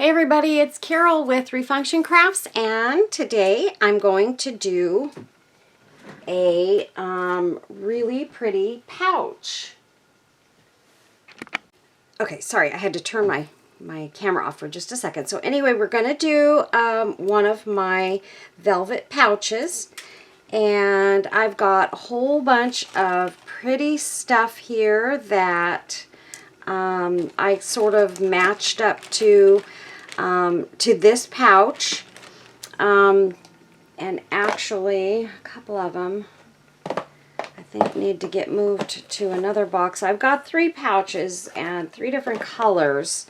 Hey everybody, it's Carol with Refunction Crafts, and today I'm going to do a really pretty pouch. Okay, sorry, I had to turn my camera off for just a second. So anyway, we're going to do one of my velvet pouches, and I've got a whole bunch of pretty stuff here that I sort of matched up to this pouch, and actually a couple of them I think need to get moved to another box. I've got 3 pouches and 3 different colors.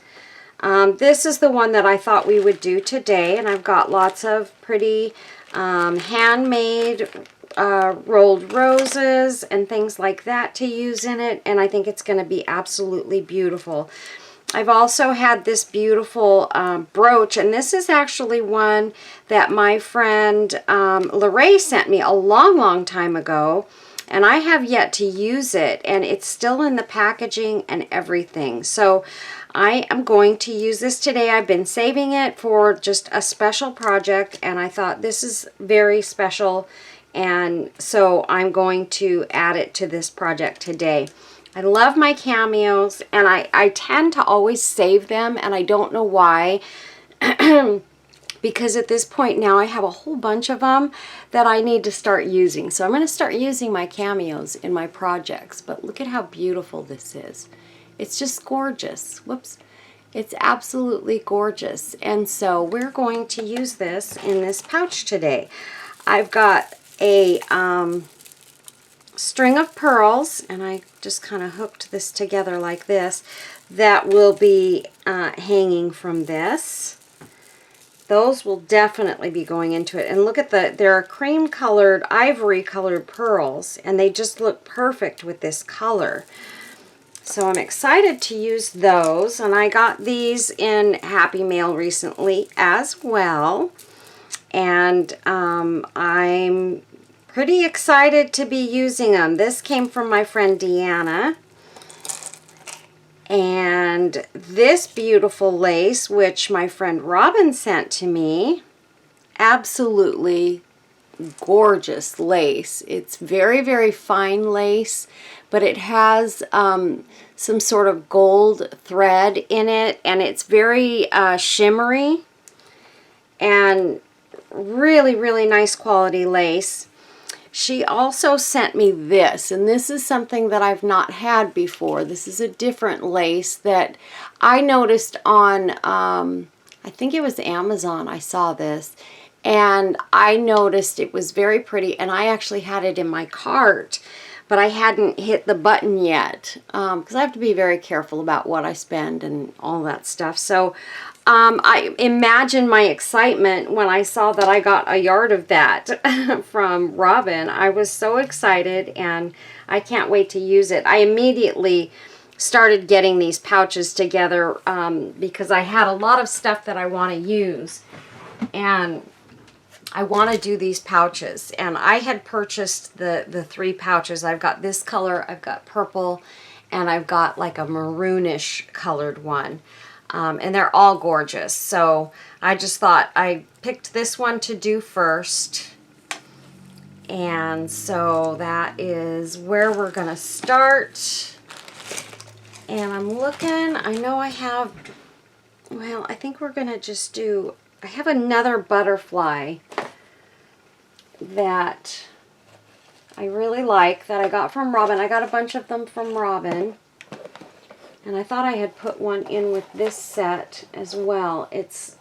This is the one that I thought we would do today, and I've got lots of pretty handmade rolled roses and things like that to use in it, and I think it's going to be absolutely beautiful. I've also had this beautiful brooch, and this is actually one that my friend Lorraine sent me a long time ago, and I have yet to use it, and it's still in the packaging and everything. So I am going to use this today. I've been saving it for just a special project, and I thought this is very special, and so I'm going to add it to this project today. I love my cameos, and I tend to always save them, and I don't know why, because at this point now I have a whole bunch of them that I need to start using. So I'm going to start using my cameos in my projects, but look at how beautiful this is. It's just gorgeous. Whoops. It's absolutely gorgeous, and so we're going to use this in this pouch today. I've got a string of pearls, and I just kind of hooked this together like this, that will be hanging from this. Those will definitely be going into it. And look at they're cream colored, ivory colored pearls, and they just look perfect with this color. So I'm excited to use those, and I got these in Happy Mail recently as well, and I'm pretty excited to be using them. This came from my friend Deanna. And this beautiful lace, which my friend Robin sent to me, absolutely gorgeous lace. It's very fine lace, but it has some sort of gold thread in it, and it's very shimmery and really nice quality lace. She also sent me this, and this is something that I've not had before. This is a different lace that I noticed on, I think it was Amazon. I saw this, and I noticed it was very pretty, and I actually had it in my cart, but I hadn't hit the button yet, because I have to be very careful about what I spend and all that stuff. So I imagine my excitement when I saw that I got a yard of that from Robin. I was so excited, and I can't wait to use it. I immediately started getting these pouches together because I had a lot of stuff that I want to use, and I want to do these pouches. And I had purchased the 3 pouches. I've got this color, I've got purple, and I've got like a maroonish colored one. And they're all gorgeous. So I just thought I picked this one to do first. And so that is where we're going to start. And I'm looking, I know I have, well, I think we're going to just do, I have another butterfly that I really like that I got from Robin. I got a bunch of them from Robin. And I thought I had put one in with this set as well. It's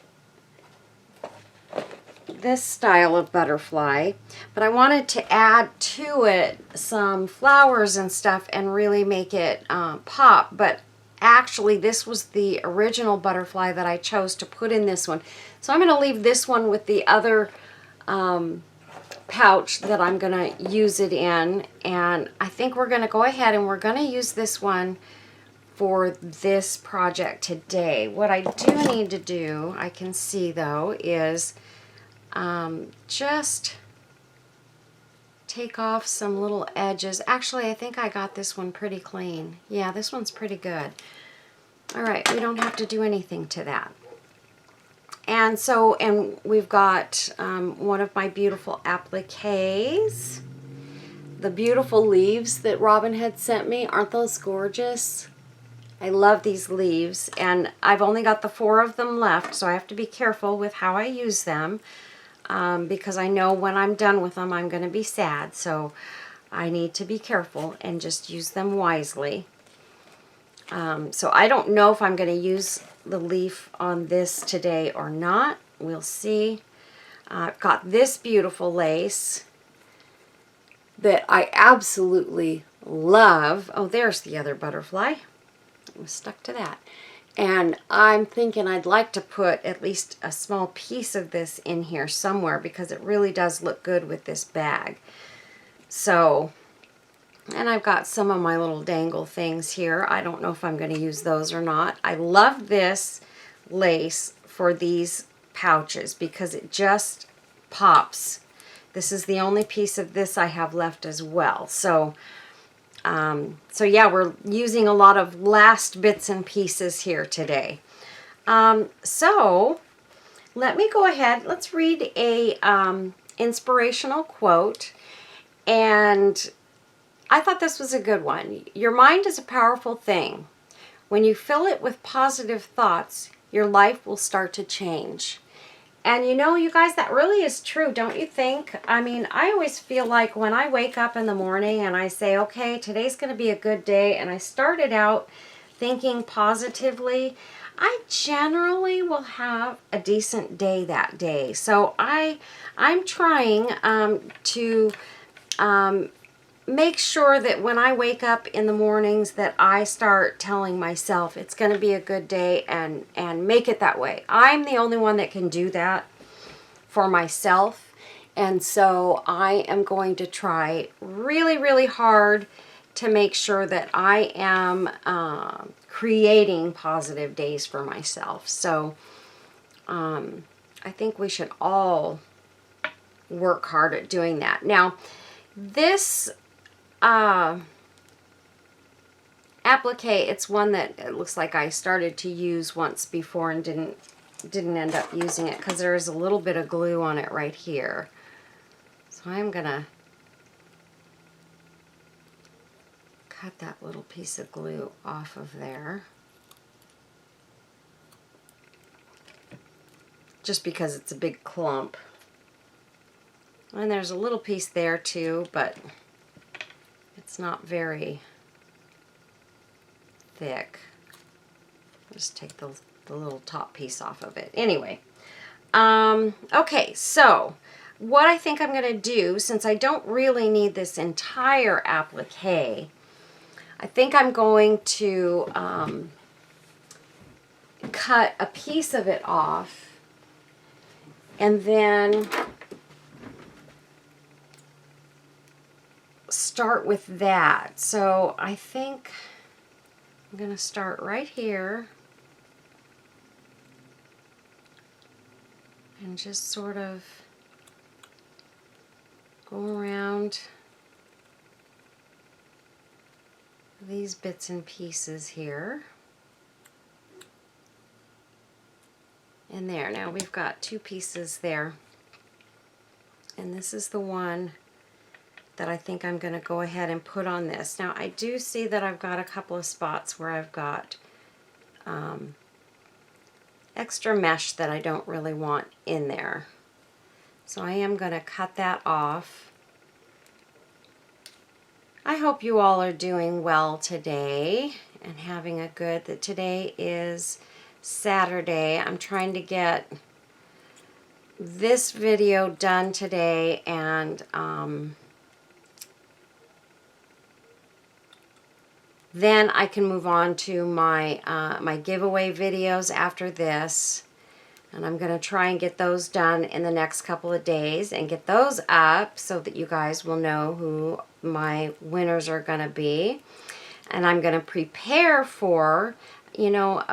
this style of butterfly, but I wanted to add to it some flowers and stuff and really make it pop. But actually, this was the original butterfly that I chose to put in this one. So I'm going to leave this one with the other pouch that I'm going to use it in. And I think we're going to go ahead and we're going to use this one for this project today. What I do need to do, I can see though, is just take off some little edges. Actually, I think I got this one pretty clean. Yeah, this one's pretty good. All right, we don't have to do anything to that. And we've got one of my beautiful appliques. The beautiful leaves that Robin had sent me. Aren't those gorgeous? I love these leaves, and I've only got the 4 of them left, so I have to be careful with how I use them because I know when I'm done with them I'm going to be sad, so I need to be careful and just use them wisely. So I don't know if I'm going to use the leaf on this today or not. We'll see. I've got this beautiful lace that I absolutely love. Oh, there's the other butterfly. I was stuck to that. And I'm thinking I'd like to put at least a small piece of this in here somewhere because it really does look good with this bag. So, and I've got some of my little dangle things here. I don't know if I'm going to use those or not. I love this lace for these pouches because it just pops. This is the only piece of this I have left as well. So yeah, we're using a lot of last bits and pieces here today. So let me go ahead. Let's read a inspirational quote. And I thought this was a good one. Your mind is a powerful thing. When you fill it with positive thoughts, your life will start to change. And you know, you guys, that really is true, don't you think? I mean, I always feel like when I wake up in the morning and I say, okay, today's going to be a good day, and I started out thinking positively, I generally will have a decent day that day. So I'm trying to make sure that when I wake up in the mornings that I start telling myself it's going to be a good day and make it that way. I'm the only one that can do that for myself. And so I am going to try really, really hard to make sure that I am creating positive days for myself. So I think we should all work hard at doing that. Now, this applique, it's one that it looks like I started to use once before and didn't end up using it because there is a little bit of glue on it right here. So I'm gonna cut that little piece of glue off of there just because it's a big clump. And there's a little piece there too, but it's not very thick. Just take the little top piece off of it. Anyway, okay, so what I think I'm going to do, since I don't really need this entire applique, I think I'm going to cut a piece of it off and then start with that. So I think I'm going to start right here and just sort of go around these bits and pieces here. And there, now we've got 2 pieces there. And this is the one that I think I'm going to go ahead and put on this. Now I do see that I've got a couple of spots where I've got extra mesh that I don't really want in there. So I am going to cut that off. I hope you all are doing well today and having a good, that today is Saturday. I'm trying to get this video done today and then I can move on to my my giveaway videos after this, and I'm going to try and get those done in the next couple of days and get those up so that you guys will know who my winners are going to be. And I'm going to prepare for, you know,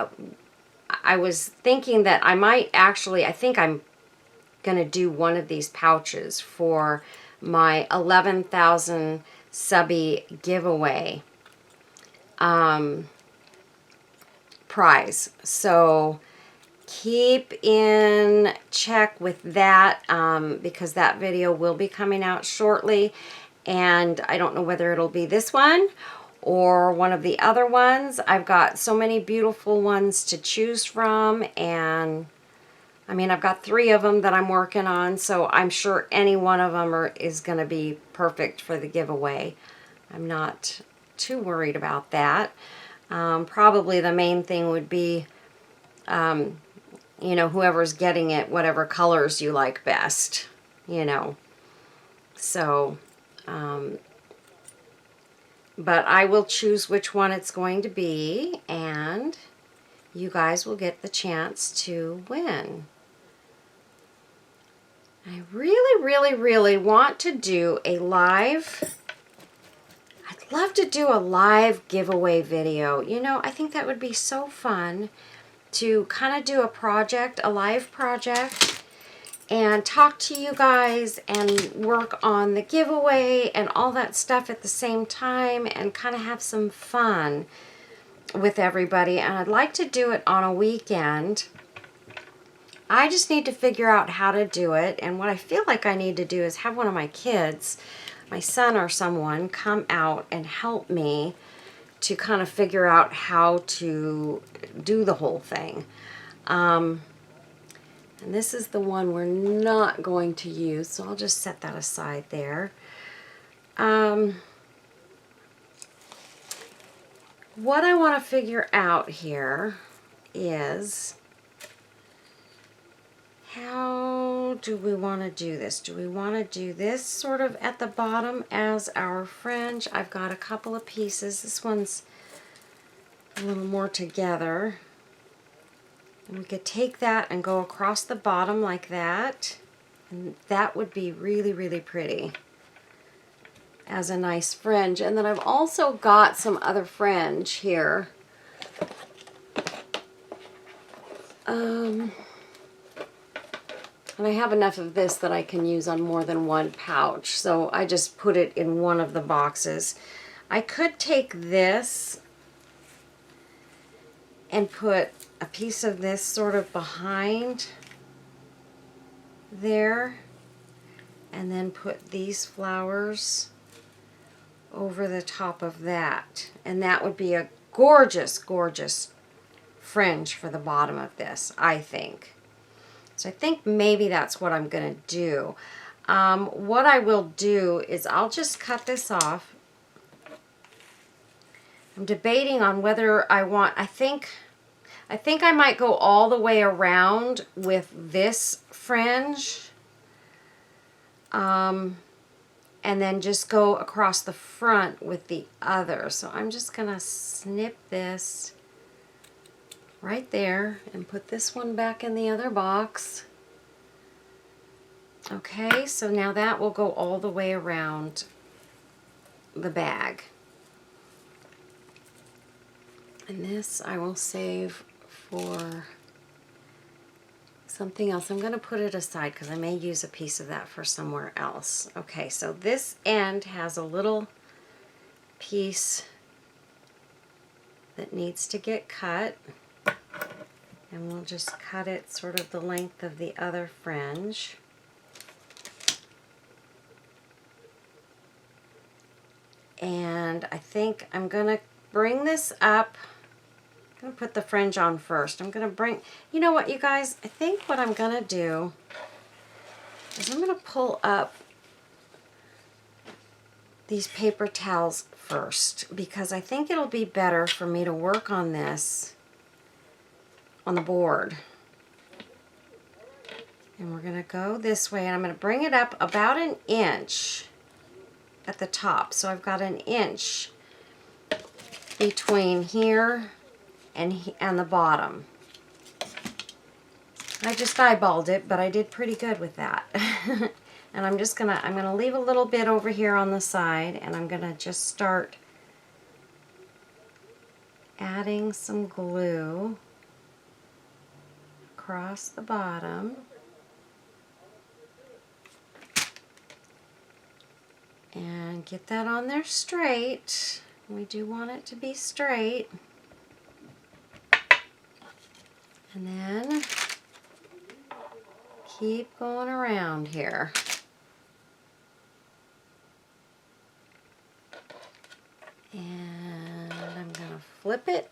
I was thinking that I might actually, I think I'm going to do one of these pouches for my 11,000 subby giveaway prize. So keep in check with that because that video will be coming out shortly, and I don't know whether it'll be this one or one of the other ones. I've got so many beautiful ones to choose from, and I mean, I've got 3 of them that I'm working on, so I'm sure any one of them is going to be perfect for the giveaway. I'm not too worried about that. Probably the main thing would be, you know, whoever's getting it, whatever colors you like best, you know. So, but I will choose which one it's going to be, and you guys will get the chance to win. I really, really, really want to do a live, I'd love to do a live giveaway video. You know, I think that would be so fun to kind of do a project, a live project, and talk to you guys and work on the giveaway and all that stuff at the same time and kind of have some fun with everybody. And I'd like to do it on a weekend. I just need to figure out how to do it, and what I feel like I need to do is have one of my kids, my son or someone, come out and help me to kind of figure out how to do the whole thing. And this is the one we're not going to use, so I'll just set that aside there. What I want to figure out here is, how do we want to do this? Do we want to do this sort of at the bottom as our fringe? I've got a couple of pieces. This one's a little more together. And we could take that and go across the bottom like that. And that would be really, really pretty as a nice fringe. And then I've also got some other fringe here. And I have enough of this that I can use on more than one pouch, so I just put it in one of the boxes. I could take this and put a piece of this sort of behind there, and then put these flowers over the top of that. And that would be a gorgeous, gorgeous fringe for the bottom of this, I think. So I think maybe that's what I'm going to do. What I will do is I'll just cut this off. I'm debating on whether I want, I think I might go all the way around with this fringe. And then just go across the front with the other. So I'm just going to snip this right there and put this one back in the other box. Okay, so now that will go all the way around the bag. And this I will save for something else. I'm going to put it aside because I may use a piece of that for somewhere else. Okay, so this end has a little piece that needs to get cut. And we'll just cut it sort of the length of the other fringe. And I think I'm going to bring this up. I'm going to put the fringe on first. I'm going to bring, you know what, you guys? I think what I'm going to do is I'm going to pull up these paper towels first, because I think it'll be better for me to work on this on the board. And we're going to go this way, and I'm going to bring it up about 1 inch at the top. So I've got 1 inch between here and the bottom. I just eyeballed it, but I did pretty good with that. And I'm gonna leave a little bit over here on the side, and I'm gonna just start adding some glue across the bottom. And get that on there straight. We do want it to be straight. And then keep going around here. And I'm going to flip it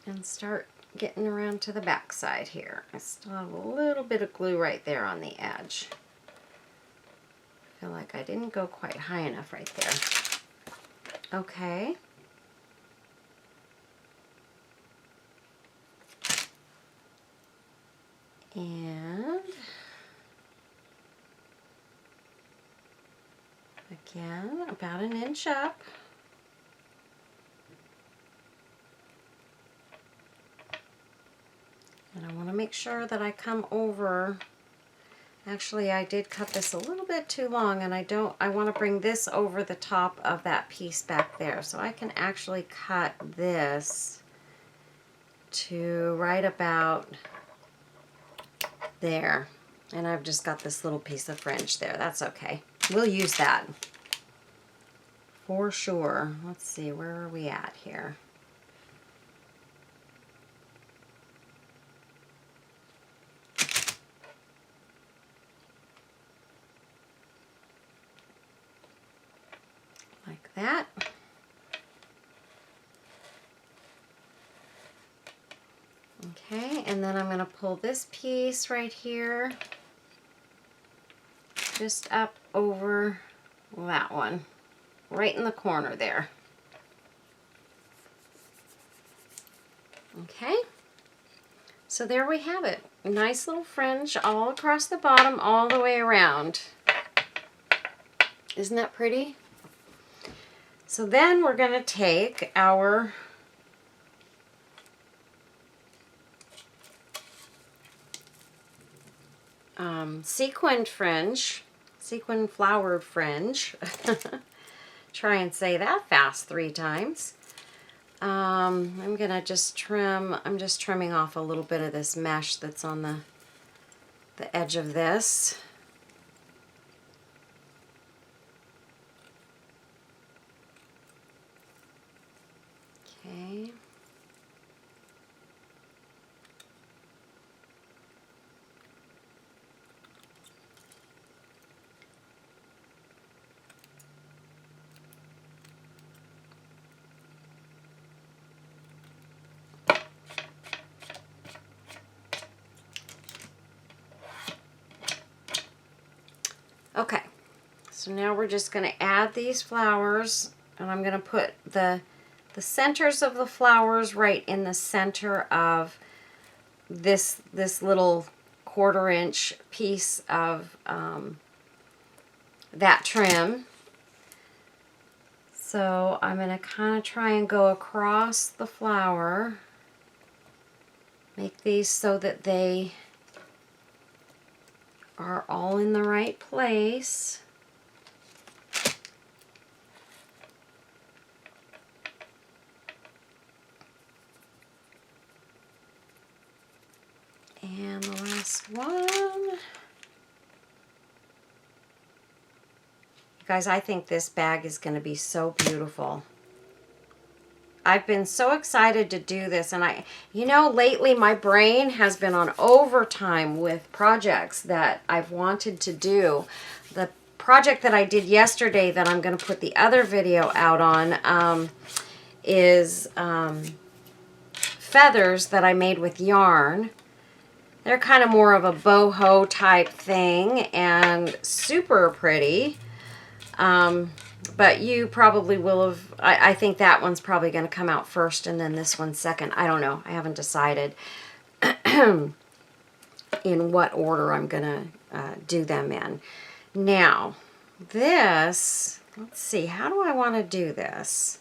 and start getting around to the back side here. I still have a little bit of glue right there on the edge. I feel like I didn't go quite high enough right there. Okay. And again, about an inch up. And I want to make sure that I come over. Actually, I did cut this a little bit too long, and I want to bring this over the top of that piece back there. So I can actually cut this to right about there. And I've just got this little piece of fringe there. That's okay. We'll use that for sure. Let's see, where are we at here? Like that. Okay, and then I'm going to pull this piece right here just up over that one, right in the corner there. Okay, so there we have it. A nice little fringe all across the bottom, all the way around. Isn't that pretty? So then we're going to take our sequined fringe, sequin flowered fringe. Try and say that fast 3 times. I'm gonna just trim, I'm just trimming off a little bit of this mesh that's on the edge of this. Okay. Okay, so now we're just going to add these flowers, and I'm going to put the centers of the flowers right in the center of this little 1/4 inch piece of that trim. So I'm going to kind of try and go across the flower, make these so that they are all in the right place. And the last one. You guys, I think this bag is going to be so beautiful. I've been so excited to do this, and you know, lately my brain has been on overtime with projects that I've wanted to do. The project that I did yesterday that I'm going to put the other video out on is feathers that I made with yarn. They're kind of more of a boho type thing and super pretty. But you probably will have, I think that one's probably going to come out first and then this one second. I don't know. I haven't decided in what order I'm going to do them in. Now, this, let's see, how do I want to do this?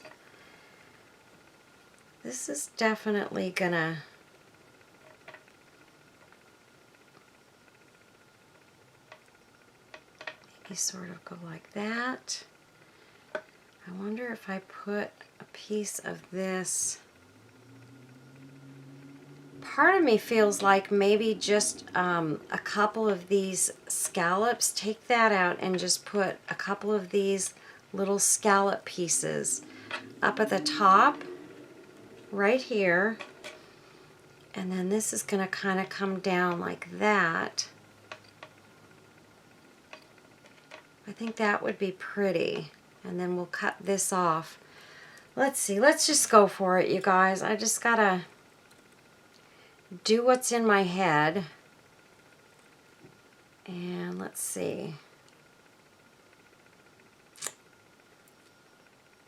This is definitely going to maybe sort of go like that. I wonder if I put a piece of this. Part of me feels like maybe just a couple of these scallops, take that out and just put a couple of these little scallop pieces up at the top, right here. And then this is going to kind of come down like that. I think that would be pretty. And then we'll cut this off. Let's see, let's just go for it, you guys. I just gotta do what's in my head. And let's see.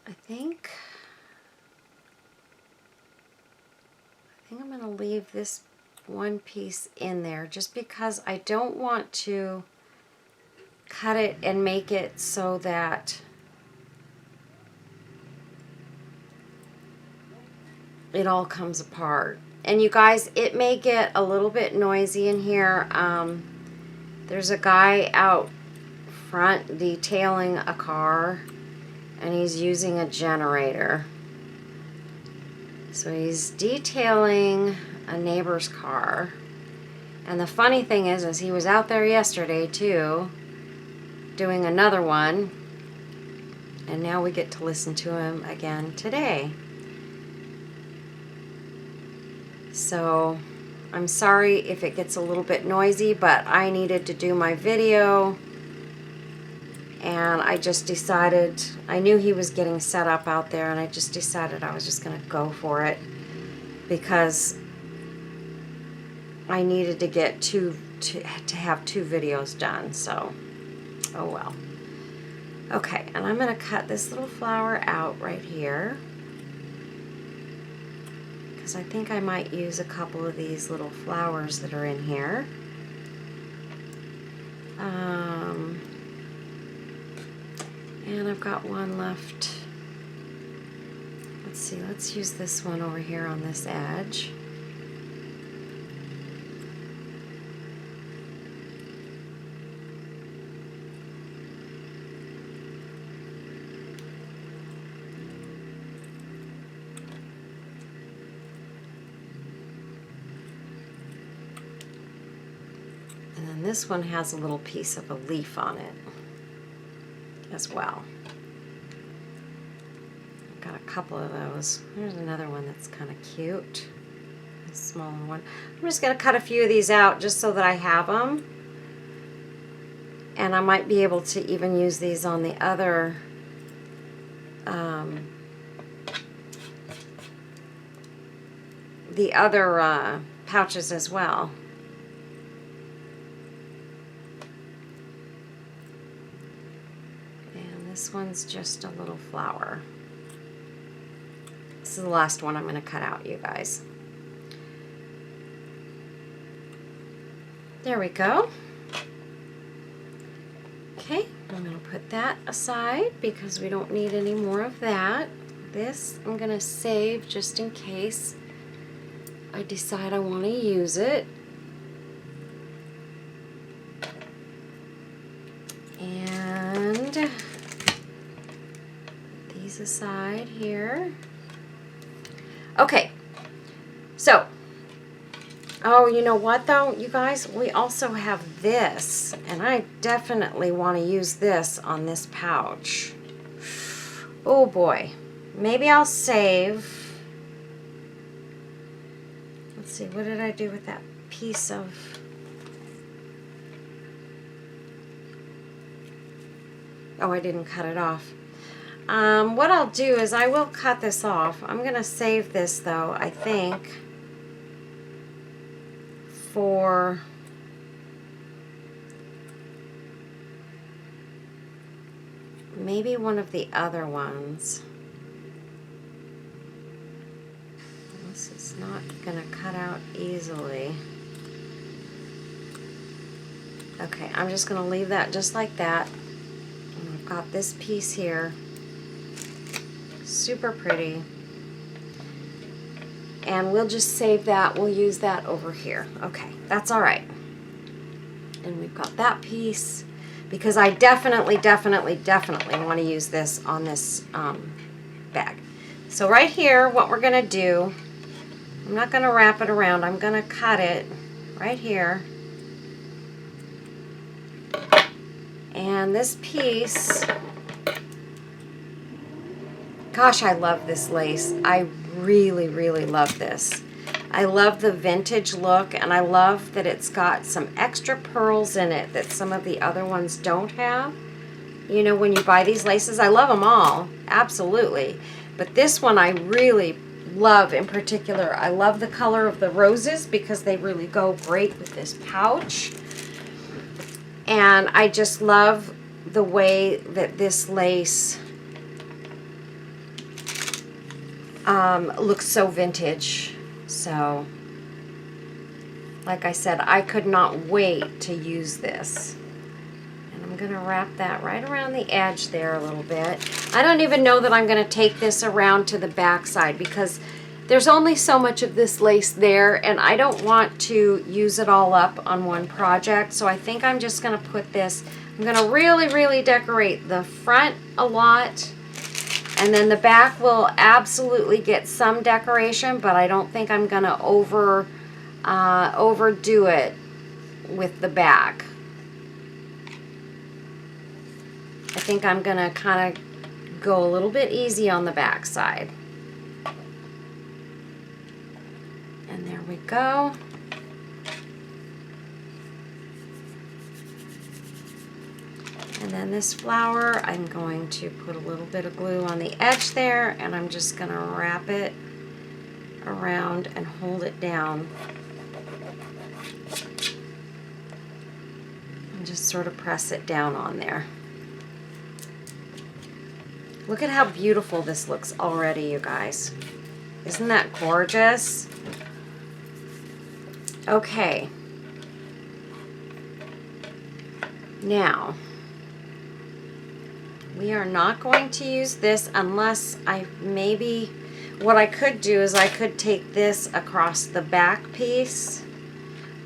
I think I'm gonna leave this one piece in there just because I don't want to cut it and make it so that it all comes apart. And you guys, it may get a little bit noisy in here. There's a guy out front detailing a car, and he's using a generator. So he's detailing a neighbor's car. And the funny thing is he was out there yesterday too, doing another one. And now we get to listen to him again today. So I'm sorry if it gets a little bit noisy, but I needed to do my video. And I just decided, I knew he was getting set up out there, and I just decided I was just going to go for it because I needed to get to have 2 videos done. So, oh well. Okay, and I'm going to cut this little flower out right here because I think I might use a couple of these little flowers that are in here. And I've got one left. Let's see, let's use this one over here on this edge. And then this one has a little piece of a leaf on it as well. I've got a couple of those. There's another one that's kind of cute. A smaller one. I'm just going to cut a few of these out just so that I have them. And I might be able to even use these on the other pouches as well. This one's just a little flower. This is the last one I'm going to cut out, you guys. There we go. Okay, I'm going to put that aside because we don't need any more of that. This I'm going to save just in case I decide I want to use it. And these aside here. Okay, so, oh, you know what though, you guys? We also have this, and I definitely want to use this on this pouch. Oh boy, maybe I'll save. Let's see, what did I do with that piece of... Oh, I didn't cut it off. What I'll do is I will cut this off. I'm going to save this though, I think, for maybe one of the other ones. This is not going to cut out easily. Okay, I'm just going to leave that just like that. And I've got this piece here. Super pretty. And we'll just save that. We'll use that over here. Okay, that's all right. And we've got that piece because I definitely want to use this on this bag. So right here, what we're going to do, I'm not going to wrap it around. I'm going to cut it right here. And this piece, gosh, I love this lace. I really love this. I love the vintage look, and I love that it's got some extra pearls in it that some of the other ones don't have. You know, when you buy these laces, I love them all, absolutely. But this one I really love in particular. I love the color of the roses because they really go great with this pouch. And I just love the way that this lace looks so vintage. So, like I said, I could not wait to use this. And I'm going to wrap that right around the edge there a little bit. I don't even know that I'm going to take this around to the back side because there's only so much of this lace there, and I don't want to use it all up on one project. So I think I'm just going to put this, I'm going to really, really decorate the front a lot. And then the back will absolutely get some decoration, but I don't think I'm going to overdo it with the back. I think I'm going to kind of go a little bit easy on the back side. And there we go. And then this flower, I'm going to put a little bit of glue on the edge there, and I'm just going to wrap it around and hold it down. And just sort of press it down on there. Look at how beautiful this looks already, you guys. Isn't that gorgeous? Okay. Now, we are not going to use this unless what I could do is I could take this across the back piece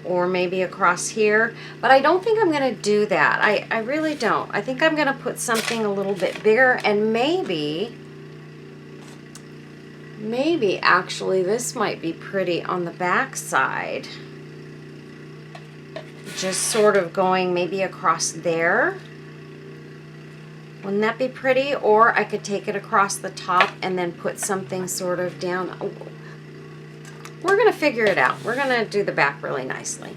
or maybe across here, but I don't think I'm going to do that. I really don't. I think I'm going to put something a little bit bigger, and maybe actually this might be pretty on the back side. Just sort of going maybe across there. Wouldn't that be pretty? Or I could take it across the top and then put something sort of down. Oh, we're going to figure it out. We're going to do the back really nicely.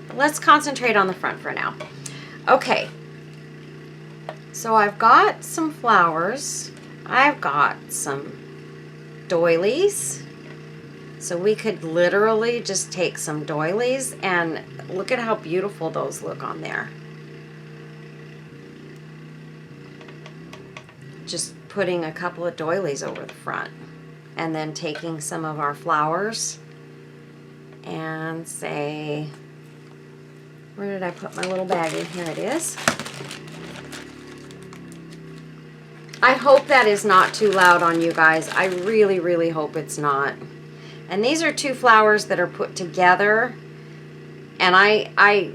But let's concentrate on the front for now. Okay. So I've got some flowers. I've got some doilies. So we could literally just take some doilies, and look at how beautiful those look on there. Just putting a couple of doilies over the front, and then taking some of our flowers and say, where did I put my little baggie? Here it is. I hope that is not too loud on you guys. I really, really hope it's not. And these are two flowers that are put together, and I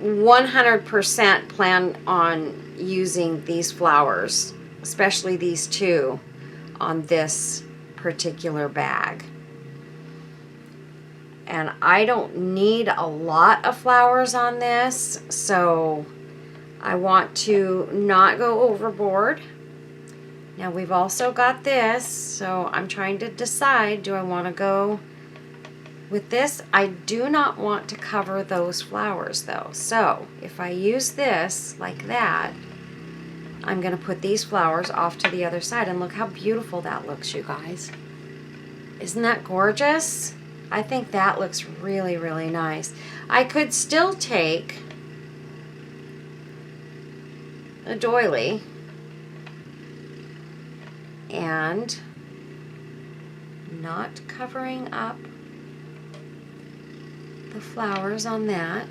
100% plan on using these flowers, especially these two, on this particular bag. And I don't need a lot of flowers on this, so I want to not go overboard. Now we've also got this, so I'm trying to decide, do I want to go with this? I do not want to cover those flowers though. So if I use this like that, I'm going to put these flowers off to the other side, and look how beautiful that looks, you guys. Isn't that gorgeous? I think that looks really, really nice. I could still take a doily and not covering up the flowers on that.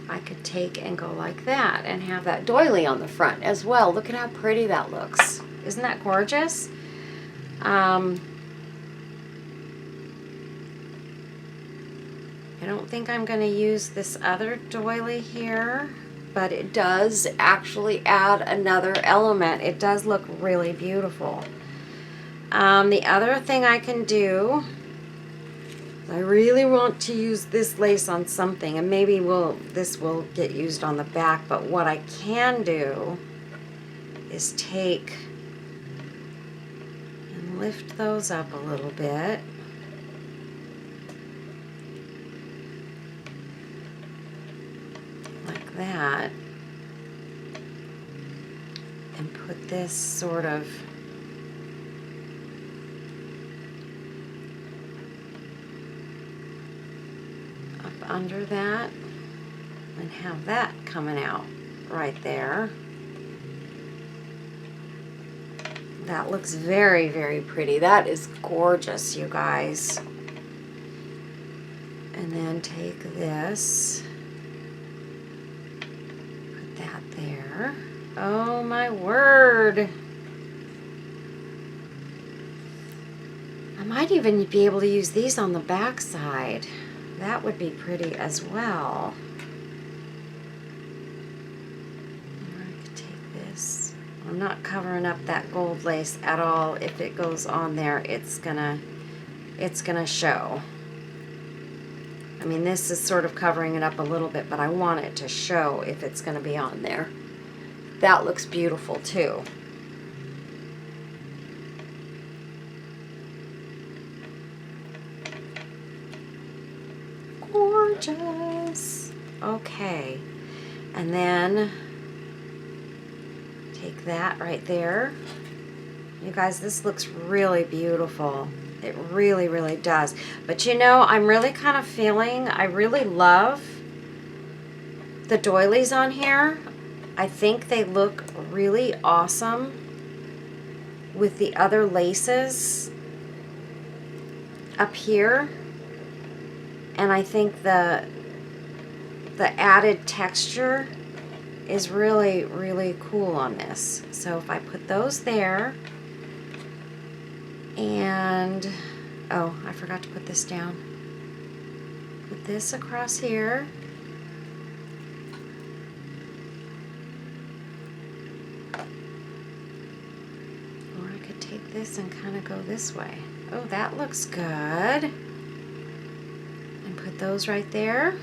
I could take and go like that and have that doily on the front as well. Look at how pretty that looks. Isn't that gorgeous? I don't think I'm going to use this other doily here, but it does actually add another element. It does look really beautiful. The other thing I can do, I really want to use this lace on something, and maybe this will get used on the back, but what I can do is take and lift those up a little bit. Like that. And put this sort of up under that and have that coming out right there. That looks very, very pretty. That is gorgeous, you guys. And then take this, put that there. Oh my word. I might even be able to use these on the back side. That would be pretty as well. Or I could take this. I'm not covering up that gold lace at all. If it goes on there, it's gonna show. I mean, this is sort of covering it up a little bit, but I want it to show if it's gonna be on there. That looks beautiful too. Gorgeous. Okay, and then take that right there. You guys, this looks really beautiful. It really, really does. But you know, I'm really kind of feeling, I really love the doilies on here. I think they look really awesome with the other laces up here. And I think the added texture is really, really cool on this. So if I put those there, and oh, I forgot to put this down. Put this across here. Or I could take this and kind of go this way. Oh, that looks good. And put those right there.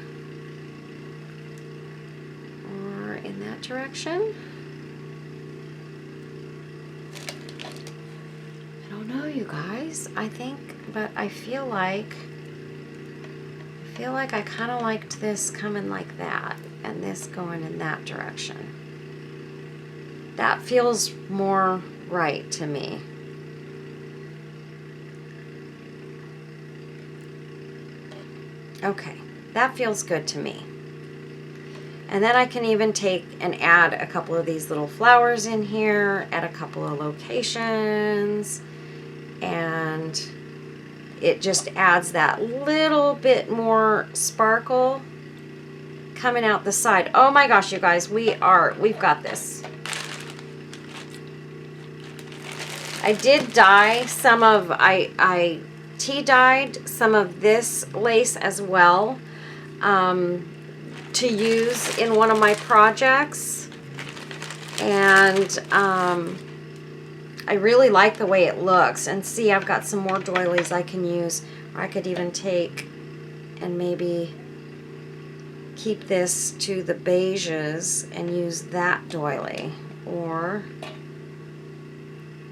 Or in that direction. I don't know, you guys. I think, but I feel like I kind of liked this coming like that and this going in that direction. That feels more right to me. Okay, that feels good to me. And then I can even take and add a couple of these little flowers in here at a couple of locations. And it just adds that little bit more sparkle coming out the side. Oh my gosh, you guys, we've got this. I did dye some of, I tea-dyed some of this lace as well to use in one of my projects. And I really like the way it looks. And see, I've got some more doilies I can use. Or I could even take and maybe keep this to the beiges and use that doily. Or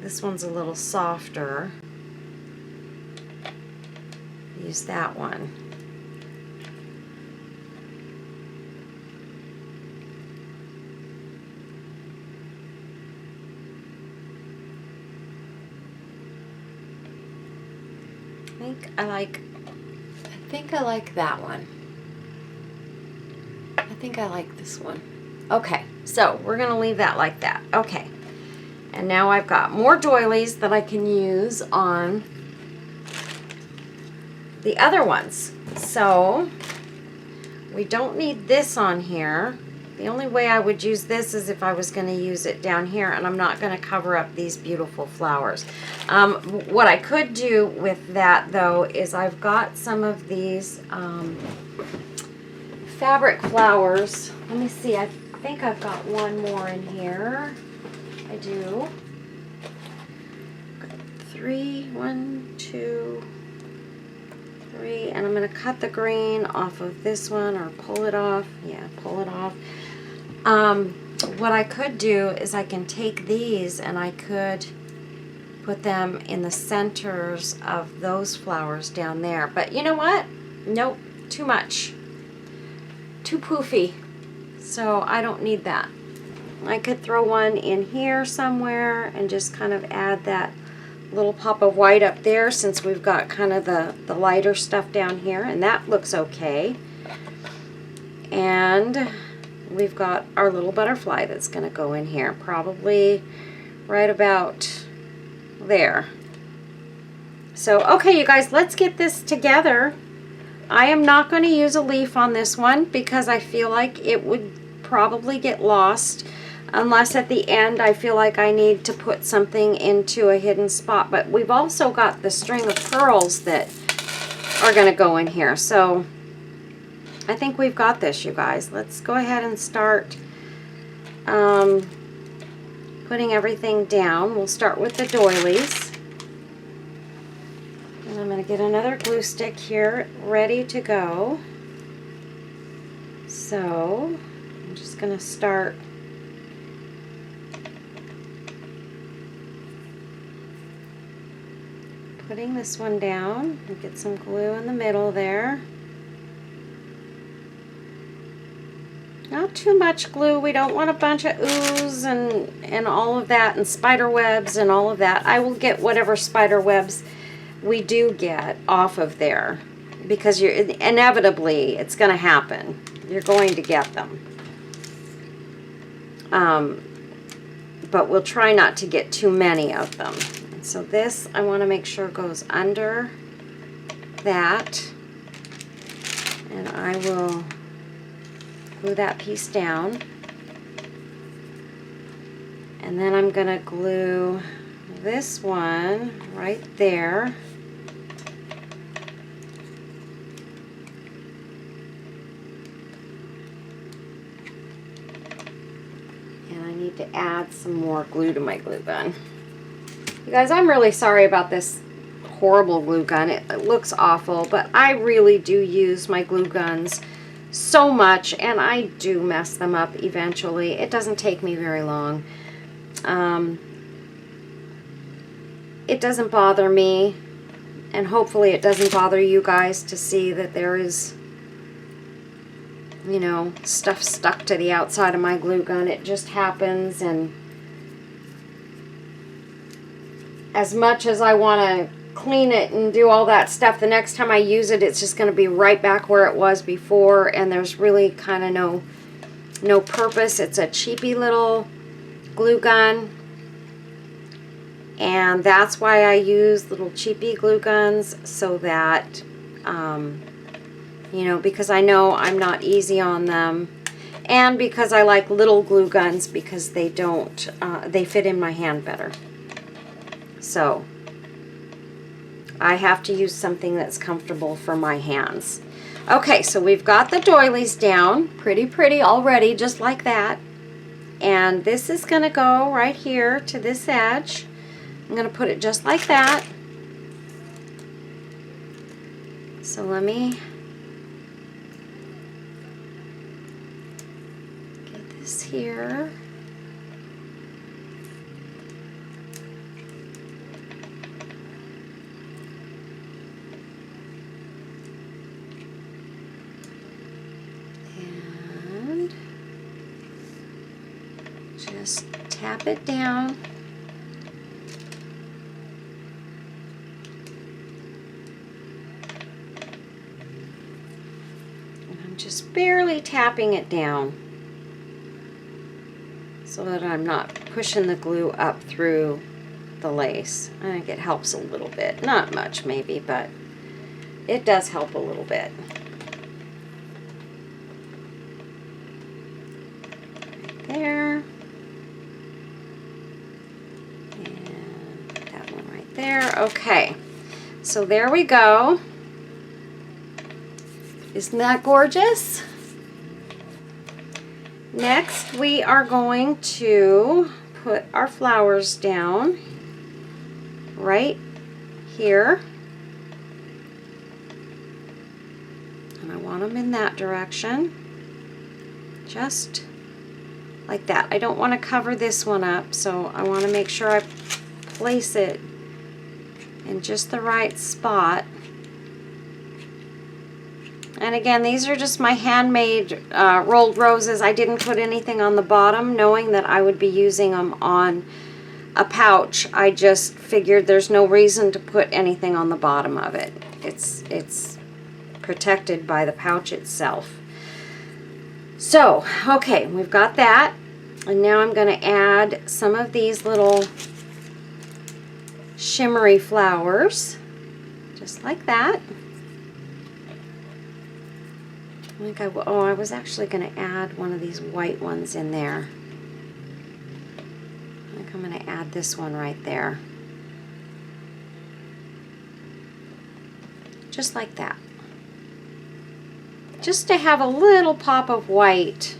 this one's a little softer. Use that one. I think I like that one. I think I like this one. Okay, so we're gonna leave that like that. Okay, and now I've got more doilies that I can use on the other ones. So we don't need this on here. The only way I would use this is if I was going to use it down here, and I'm not going to cover up these beautiful flowers. What I could do with that though is I've got some of these fabric flowers. Let me see, I think I've got one more in here. I do. One, two, three, and I'm going to cut the green off of this one, or pull it off. Yeah, pull it off. What I could do is I can take these and I could put them in the centers of those flowers down there. But you know what? Nope, too much. Too poofy. So I don't need that. I could throw one in here somewhere and just kind of add that little pop of white up there, since we've got kind of the lighter stuff down here, and that looks okay. And we've got our little butterfly that's going to go in here, probably right about there. So, okay, you guys, let's get this together. I am not going to use a leaf on this one because I feel like it would probably get lost, unless at the end I feel like I need to put something into a hidden spot. But we've also got the string of pearls that are going to go in here. So I think we've got this, you guys. Let's go ahead and start putting everything down. We'll start with the doilies. And I'm going to get another glue stick here ready to go. So I'm just going to start putting this one down and get some glue in the middle there. Not too much glue. We don't want a bunch of ooze and all of that, and spider webs and all of that. I will get whatever spider webs we do get off of there, because you're inevitably, it's going to happen. You're going to get them. But we'll try not to get too many of them. And so this, I want to make sure goes under that. And I will glue that piece down. And then I'm going to glue this one right there. And I need to add some more glue to my glue gun. You guys, I'm really sorry about this horrible glue gun. It looks awful, but I really do use my glue guns so much, and I do mess them up eventually. It doesn't take me very long. It doesn't bother me, and hopefully it doesn't bother you guys to see that there is, you know, stuff stuck to the outside of my glue gun. It just happens, and as much as I want to clean it and do all that stuff, the next time I use it, it's just going to be right back where it was before, and there's really kind of no purpose. It's a cheapy little glue gun, and that's why I use little cheapy glue guns, so that you know, because I know I'm not easy on them, and because I like little glue guns because they don't they fit in my hand better. So I have to use something that's comfortable for my hands. Okay, so we've got the doilies down pretty already, just like that. And this is going to go right here to this edge. I'm going to put it just like that. So let me get this here. Just tap it down. And I'm just barely tapping it down so that I'm not pushing the glue up through the lace. I think it helps a little bit. Not much maybe, but it does help a little bit. Right there. There. Okay, so there we go. Isn't that gorgeous? Next, we are going to put our flowers down right here. And I want them in that direction. Just like that. I don't want to cover this one up, so I want to make sure I place it in just the right spot. And again, these are just my handmade rolled roses. I didn't put anything on the bottom, knowing that I would be using them on a pouch. I just figured there's no reason to put anything on the bottom of it. It's protected by the pouch itself. So, okay, we've got that. And now I'm going to add some of these little shimmery flowers, just like that. I was actually going to add one of these white ones in there. I think I'm going to add this one right there. Just like that. Just to have a little pop of white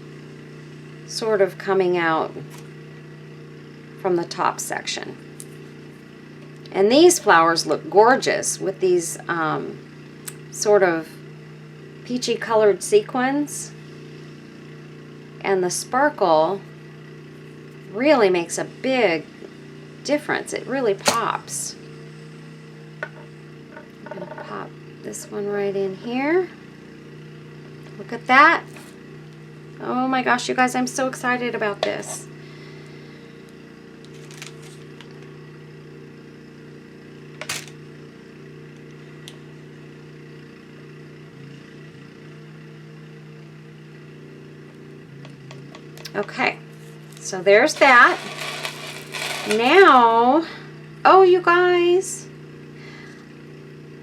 sort of coming out from the top section. And these flowers look gorgeous with these sort of peachy colored sequins, and the sparkle really makes a big difference. It really pops. I'm going to pop this one right in here. Look at that. Oh my gosh, you guys, I'm so excited about this. Okay, so there's that. Now, oh, you guys,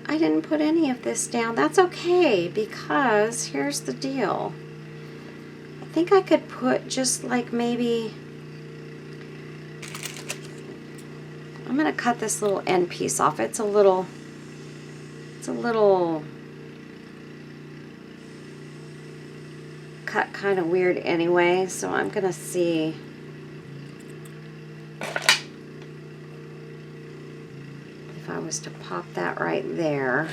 I didn't put any of this down. That's okay, because here's the deal. I think I could put just like maybe, I'm going to cut this little end piece off. It's a little cut kind of weird anyway, so I'm going to see if I was to pop that right there,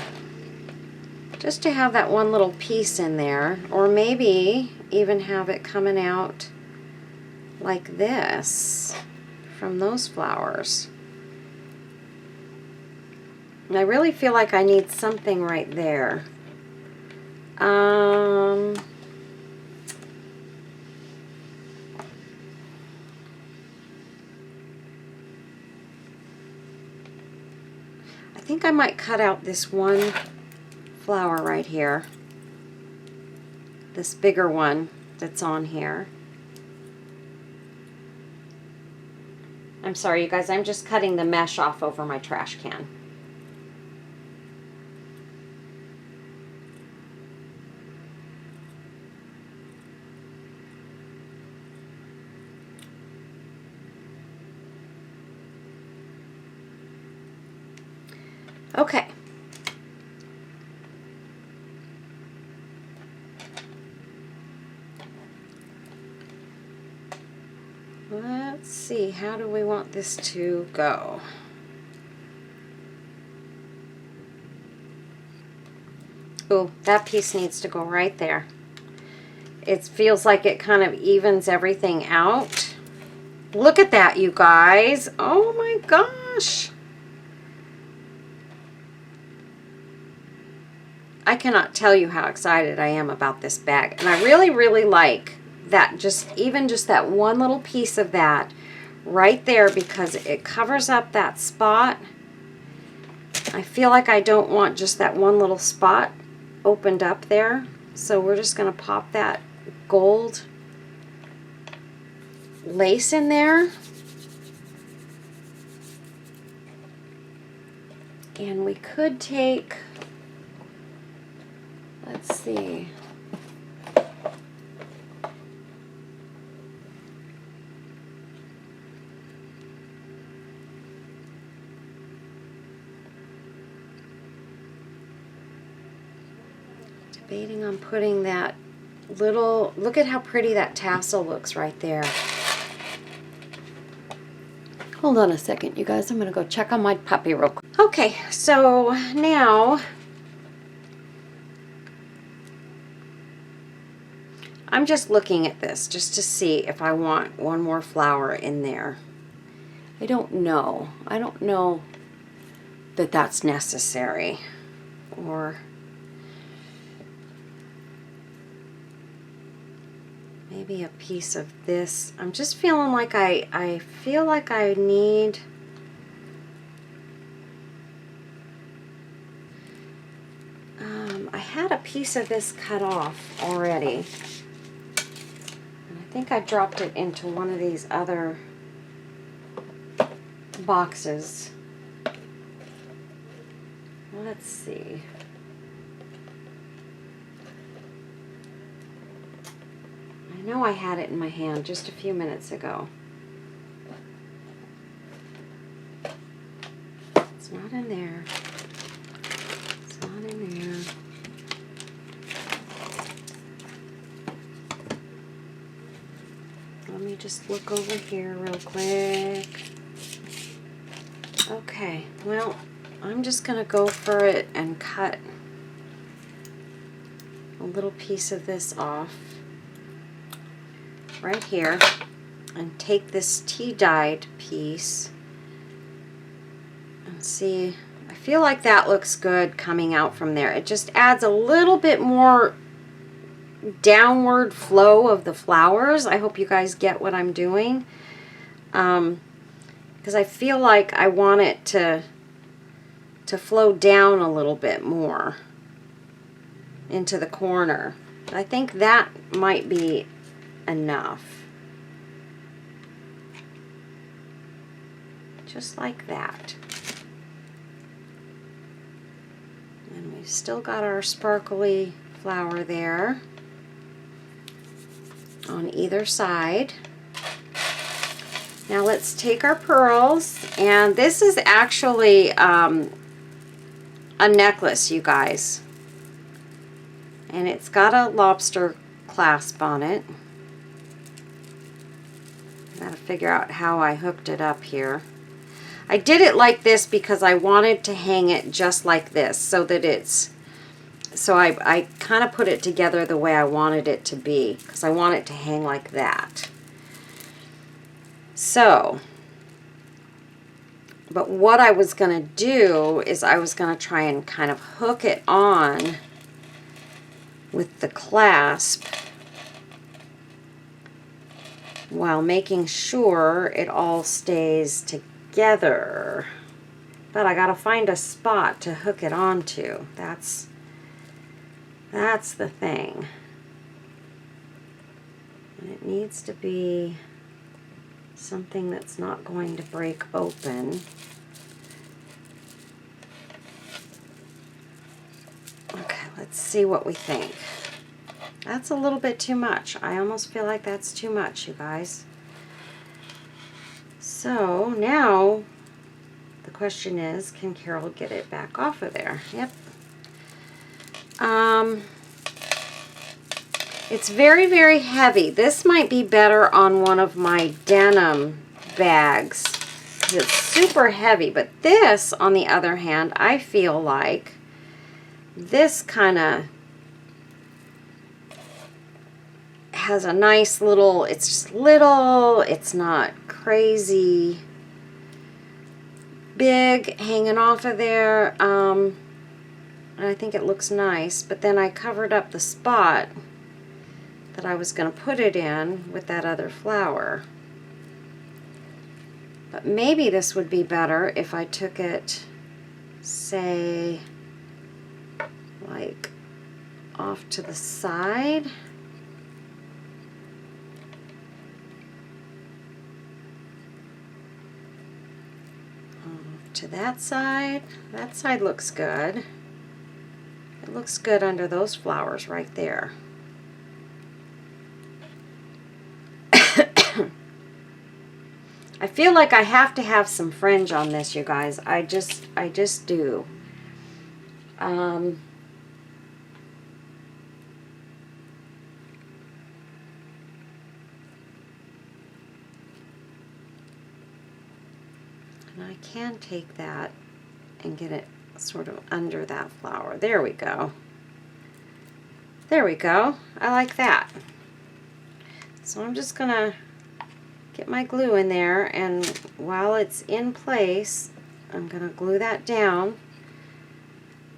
just to have that one little piece in there, or maybe even have it coming out like this from those flowers. And I really feel like I need something right there. I think I might cut out this one flower right here, this bigger one that's on here. I'm sorry, you guys, I'm just cutting the mesh off over my trash can. Okay. Let's see, how do we want this to go? Oh, that piece needs to go right there. It feels like it kind of evens everything out. Look at that, you guys. Oh my gosh. I cannot tell you how excited I am about this bag. And I really, really like that, even just that one little piece of that right there, because it covers up that spot. I feel like I don't want just that one little spot opened up there. So we're just going to pop that gold lace in there. And we could take, let's see. Debating on putting that little, look at how pretty that tassel looks right there. Hold on a second, you guys. I'm going to go check on my puppy real quick. Okay, so now I'm just looking at this just to see if I want one more flower in there. I don't know. I don't know that that's necessary. Or maybe a piece of this. I'm just feeling like I feel like I need I had a piece of this cut off already. And I think I dropped it into one of these other boxes. Let's see. I know I had it in my hand just a few minutes ago. It's not in there. It's not in there. Let me just look over here real quick. Okay, well, I'm just going to go for it and cut a little piece of this off right here and take this tea-dyed piece and see. I feel like that looks good coming out from there. It just adds a little bit more downward flow of the flowers. I hope you guys get what I'm doing, because I feel like I want it to flow down a little bit more into the corner. I think that might be enough. Just like that. And we've still got our sparkly flower there on either side. Now let's take our pearls, and this is actually a necklace, you guys, and it's got a lobster clasp on it. Gotta figure out how I hooked it up here. I did it like this because I wanted to hang it just like this, so that it's, so I kind of put it together the way I wanted it to be, because I want it to hang like that. So, but what I was going to do is I was going to try and kind of hook it on with the clasp while making sure it all stays together. But I got to find a spot to hook it onto. That's the thing. And it needs to be something that's not going to break open. Okay, let's see what we think. That's a little bit too much. I almost feel like that's too much, you guys. So now the question is, can Carol get it back off of there? Yep. It's very, very heavy. This might be better on one of my denim bags. It's super heavy, but this, on the other hand, I feel like this kind of has a nice little, it's just little, it's not crazy big hanging off of there. And I think it looks nice, but then I covered up the spot that I was going to put it in with that other flower. But maybe this would be better if I took it, say, like off to the side. To that side. That side looks good. It looks good under those flowers right there. I feel like I have to have some fringe on this, you guys. I just do. And I can take that and get it sort of under that flower. There we go. There we go. I like that. So I'm just gonna get my glue in there, and while it's in place, I'm going to glue that down,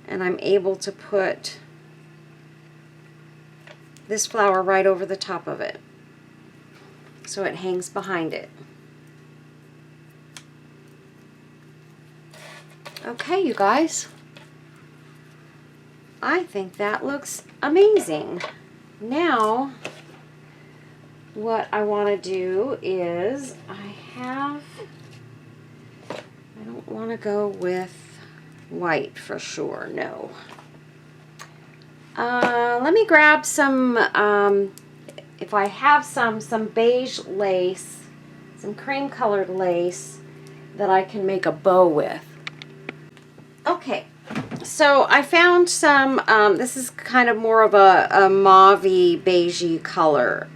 and I'm able to put this flower right over the top of it so it hangs behind it. Okay, you guys, I think that looks amazing. Now what I want to do is I don't want to go with white for sure, no. Let me grab some, if I have some beige lace, some cream colored lace that I can make a bow with. Okay, so I found some, this is kind of more of a mauve-y, beigey color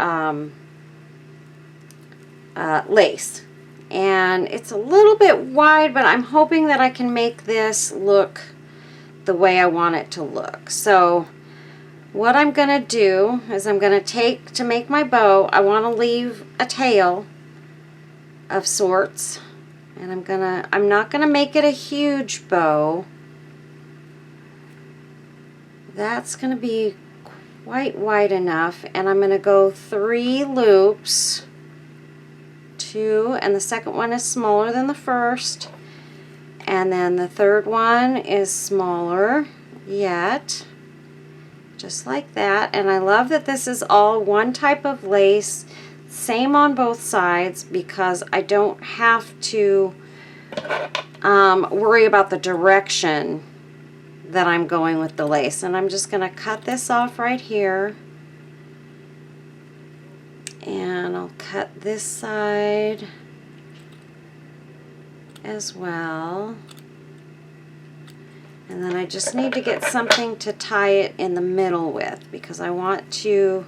lace. And it's a little bit wide, but I'm hoping that I can make this look the way I want it to look. So what I'm going to do is I'm going to make my bow, I want to leave a tail of sorts. And I'm not going to make it a huge bow. That's going to be quite wide enough. And I'm going to go 3 loops. 2, and the second one is smaller than the first. And then the third one is smaller yet. Just like that. And I love that this is all one type of lace. Same on both sides, because I don't have to worry about the direction that I'm going with the lace. And I'm just going to cut this off right here. And I'll cut this side as well. And then I just need to get something to tie it in the middle with, because I want to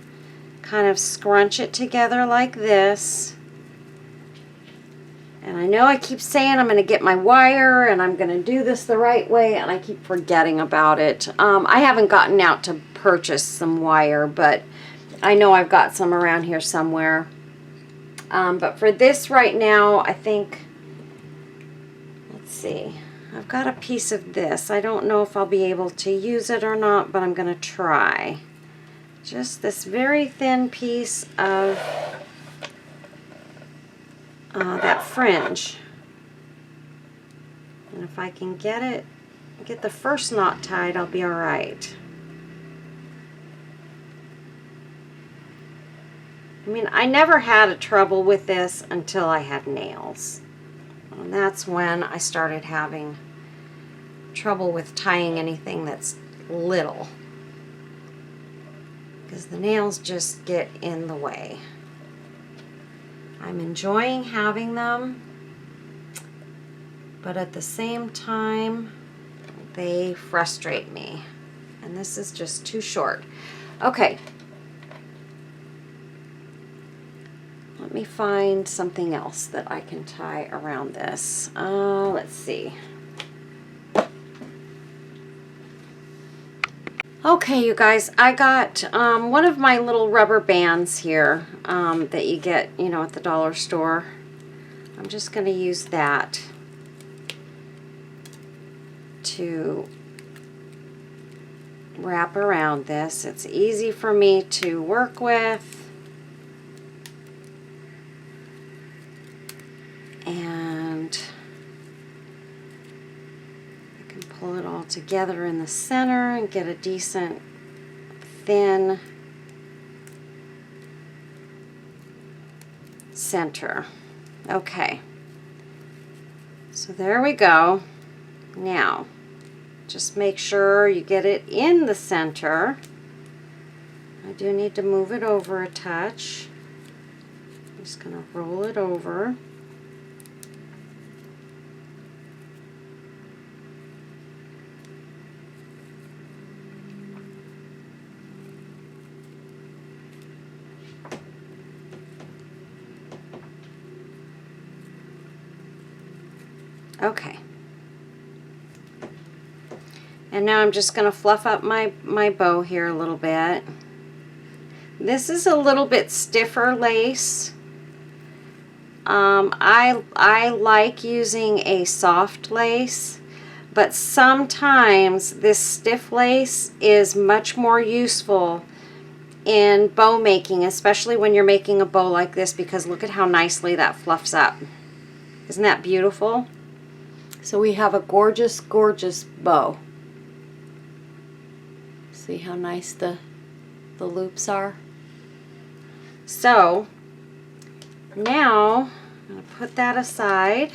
kind of scrunch it together like this. And I know I keep saying I'm going to get my wire and I'm going to do this the right way, and I keep forgetting about it. I haven't gotten out to purchase some wire, but I know I've got some around here somewhere. But for this right now, I think, let's see, I've got a piece of this. I don't know if I'll be able to use it or not, but I'm going to try. Just this very thin piece of that fringe. And if I can get the first knot tied, I'll be all right. I mean, I never had a trouble with this until I had nails. And that's when I started having trouble with tying anything that's little, because the nails just get in the way. I'm enjoying having them, but at the same time, they frustrate me. And this is just too short. Okay. Let me find something else that I can tie around this. Let's see. Okay, you guys, I got one of my little rubber bands here that you get, you know, at the dollar store. I'm just going to use that to wrap around this. It's easy for me to work with. And I can pull it all together in the center and get a decent thin center. Okay, so there we go. Now just make sure you get it in the center. I do need to move it over a touch. I'm just going to roll it over. Okay. And now I'm just going to fluff up my bow here a little bit. This is a little bit stiffer lace. I like using a soft lace, but sometimes this stiff lace is much more useful in bow making, especially when you're making a bow like this, because look at how nicely that fluffs up. Isn't that beautiful? So we have a gorgeous, gorgeous bow. See how nice the loops are? So now I'm going to put that aside.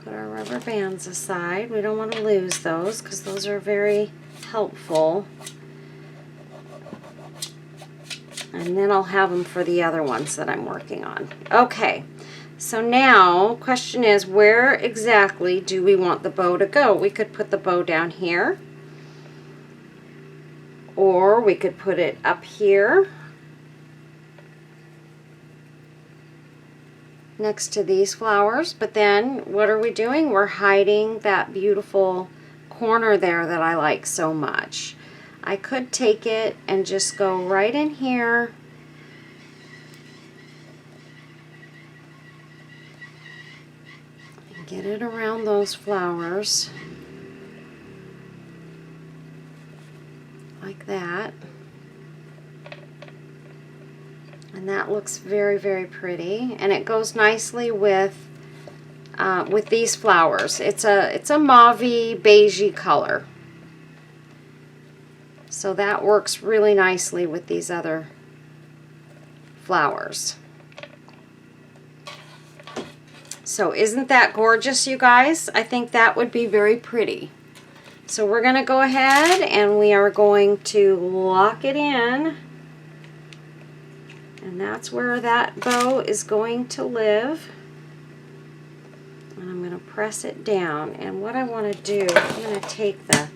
Put our rubber bands aside. We don't want to lose those because those are very helpful. And then I'll have them for the other ones that I'm working on. Okay, so now question is, where exactly do we want the bow to go? We could put the bow down here, or we could put it up here next to these flowers, but then what are we doing? We're hiding that beautiful corner there that I like so much. I could take it and just go right in here and get it around those flowers like that. And that looks very, very pretty, and it goes nicely with these flowers. It's a mauve-y, beigey color. So that works really nicely with these other flowers. So isn't that gorgeous, you guys? I think that would be very pretty. So we're going to go ahead and we are going to lock it in. And that's where that bow is going to live. And I'm going to press it down. And what I want to do, I'm going to take the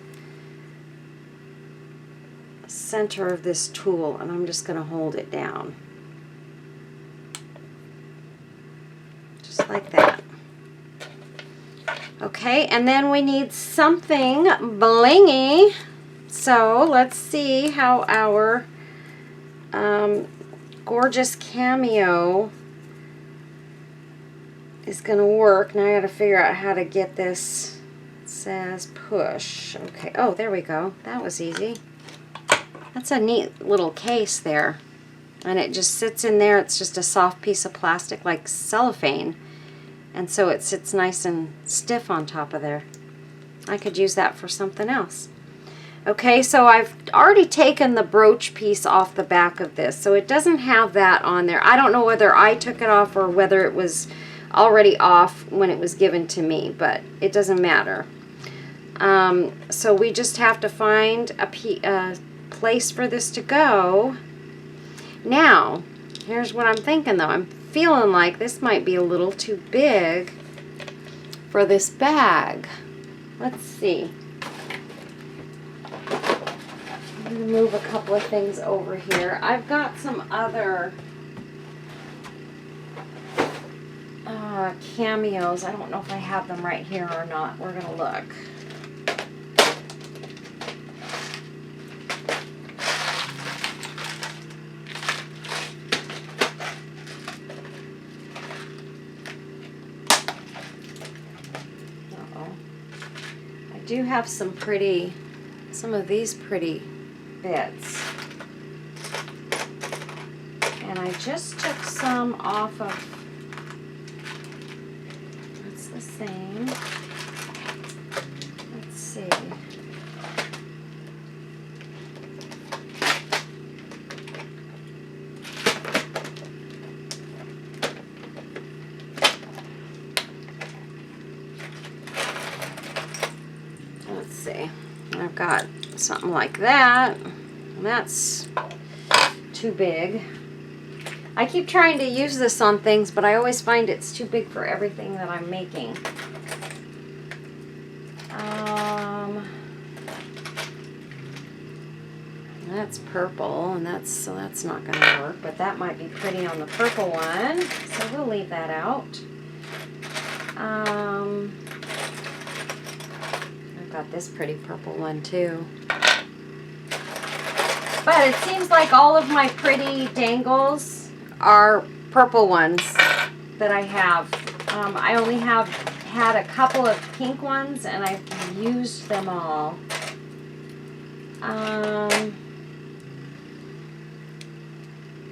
center of this tool and I'm just going to hold it down. Just like that. Okay, and then we need something blingy. So let's see how our gorgeous cameo is going to work. Now I got to figure out how to get this. It says push. Okay, oh, there we go. That was easy. That's a neat little case there. And it just sits in there. It's just a soft piece of plastic like cellophane. And so it sits nice and stiff on top of there. I could use that for something else. Okay, so I've already taken the brooch piece off the back of this, so it doesn't have that on there. I don't know whether I took it off or whether it was already off when it was given to me, but it doesn't matter. So we just have to find a place for this to go. Now, here's what I'm thinking though. I'm feeling like this might be a little too big for this bag. Let's see. I'm going to move a couple of things over here. I've got some other cameos. I don't know if I have them right here or not. We're going to look. I do have some of these pretty bits. And I just took some off of, that's the same. Let's see. Let's see. I've got something like that. That's too big. I keep trying to use this on things, but I always find it's too big for everything that I'm making. That's purple, and so that's not going to work, but that might be pretty on the purple one, so we'll leave that out. I've got this pretty purple one too. But it seems like all of my pretty dangles are purple ones that I have. I only have had a couple of pink ones and I've used them all.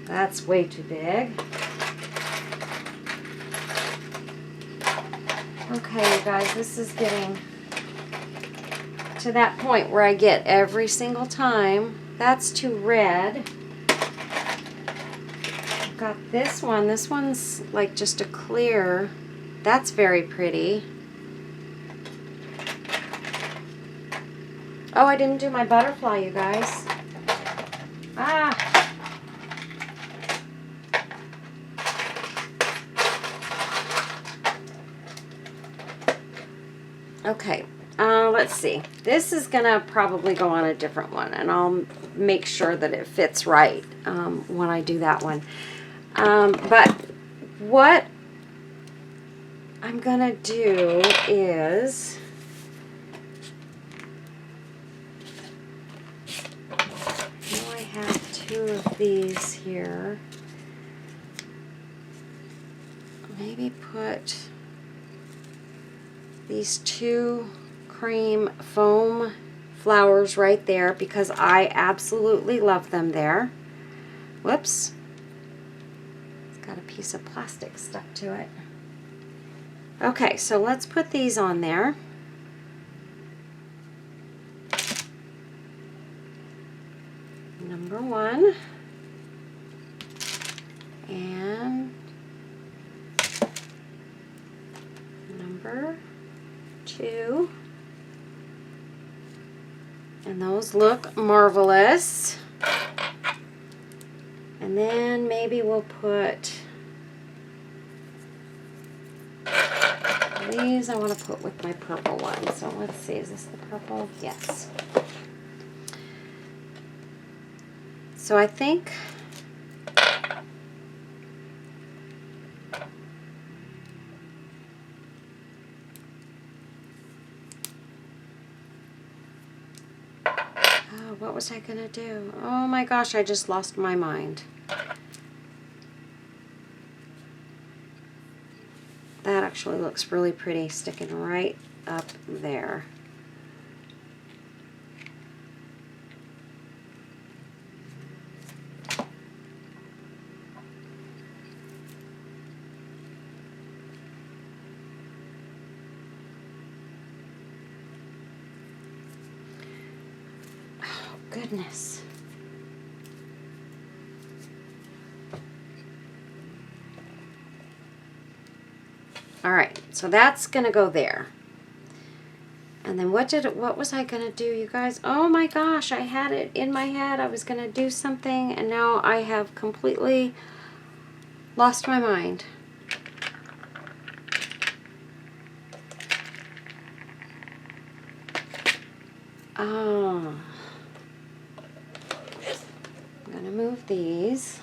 That's way too big. Okay, you guys, this is getting to that point where I get every single time. That's too red. I've got this one. This one's like just a clear. That's very pretty. Oh, I didn't do my butterfly, you guys. Ah. Okay, let's see. This is gonna probably go on a different one, and I'll make sure that it fits right when I do that one. But what I'm gonna do is I have two of these here. Maybe put these two cream foam flowers right there because I absolutely love them there. Whoops. It's got a piece of plastic stuck to it. Okay, so let's put these on there. Number one. And number two. And those look marvelous. And then maybe we'll put these. I want to put with my purple one. So let's see, is this the purple? Yes. So I think what was I gonna do? Oh my gosh, I just lost my mind. That actually looks really pretty, sticking right up there. Goodness. All right, so that's gonna go there. And then what was I gonna do, you guys? Oh my gosh, I had it in my head. I was gonna do something and now I have completely lost my mind. Oh. I'm gonna move these.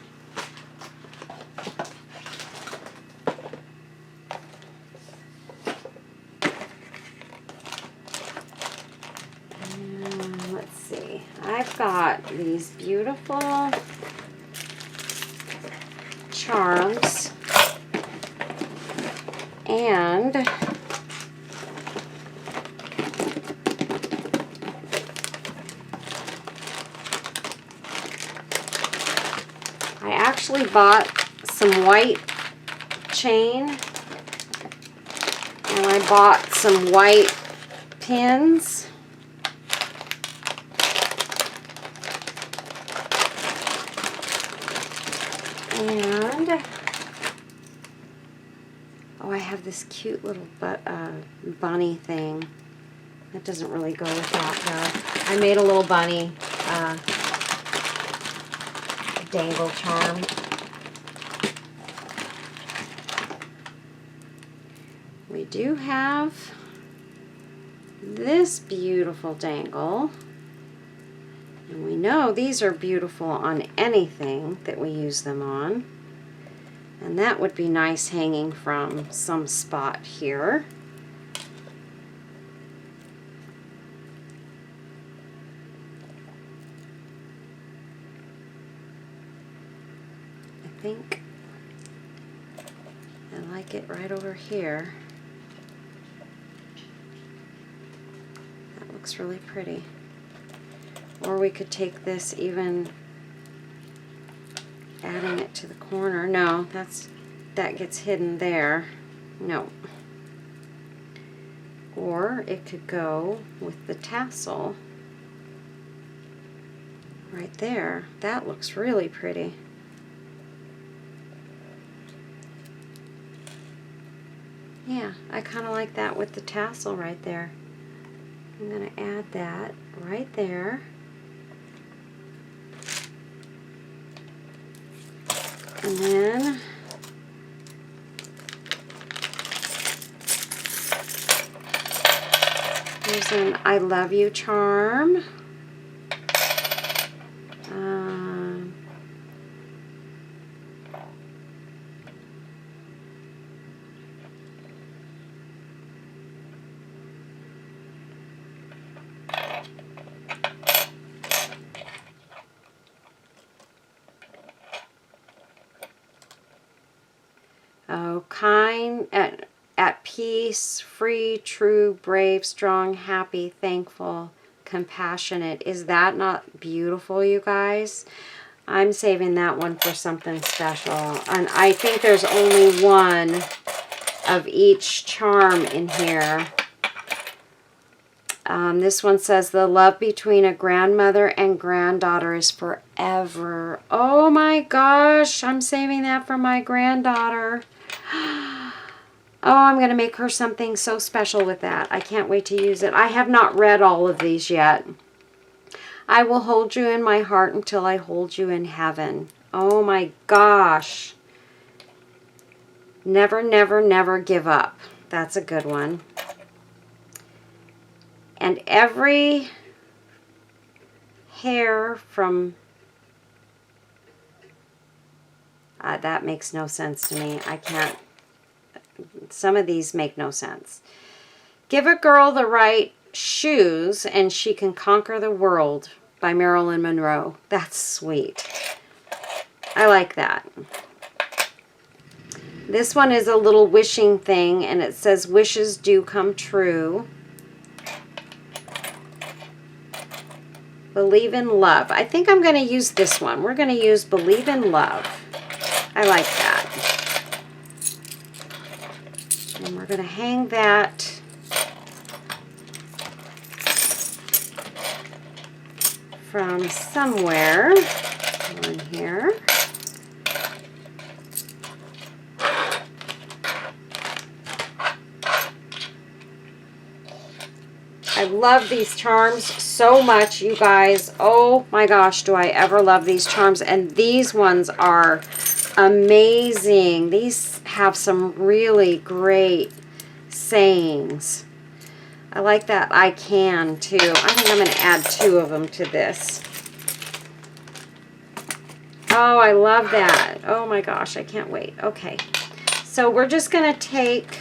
And let's see. I've got these beautiful charms and I actually bought some white chain and I bought some white pins. And oh, I have this cute little bunny thing. That doesn't really go with that though. I made a little bunny dangle charm. We do have this beautiful dangle. And we know these are beautiful on anything that we use them on. And that would be nice hanging from some spot here. I think like it right over here. That looks really pretty. Or we could take this even adding it to the corner. No, that gets hidden there. No. Or it could go with the tassel right there. That looks really pretty. Yeah, I kind of like that with the tassel right there. I'm going to add that right there. And then here's an I love you charm. Oh, kind, at peace, free, true, brave, strong, happy, thankful, compassionate. Is that not beautiful, you guys? I'm saving that one for something special. And I think there's only one of each charm in here. This one says, the love between a grandmother and granddaughter is forever. Oh my gosh, I'm saving that for my granddaughter. Oh, I'm going to make her something so special with that. I can't wait to use it. I have not read all of these yet. I will hold you in my heart until I hold you in heaven. Oh my gosh. Never, never, never give up. That's a good one. And every hair from... that makes no sense to me. I can't... Some of these make no sense. Give a girl the right shoes and she can conquer the world, by Marilyn Monroe. That's sweet. I like that. This one is a little wishing thing, and it says wishes do come true. Believe in love. I think I'm going to use this one. We're going to use Believe in Love. I like that. And we're going to hang that from somewhere on here. I love these charms so much, you guys. Oh my gosh, do I ever love these charms. And these ones are amazing. These have some really great sayings. I like that I can too. I think I'm going to add 2 of them to this. Oh, I love that. Oh my gosh, I can't wait. Okay, so we're just going to take...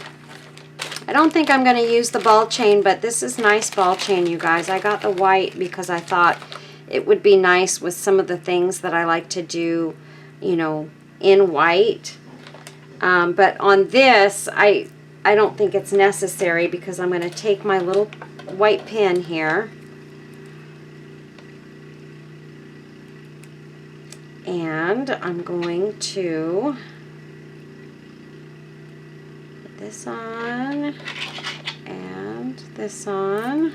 I don't think I'm going to use the ball chain, but this is nice ball chain, you guys. I got the white because I thought it would be nice with some of the things that I like to do, you know, in white. But on this, I don't think it's necessary because I'm going to take my little white pin here. And I'm going to put this on and this on.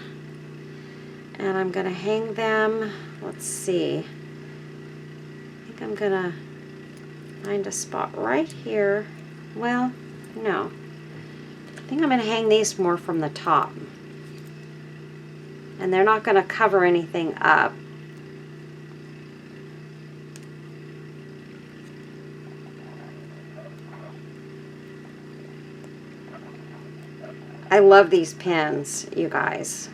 And I'm going to hang them. Let's see. I think I'm going to find a spot right here. Well, no. I think I'm going to hang these more from the top. And they're not going to cover anything up. I love these pins, you guys.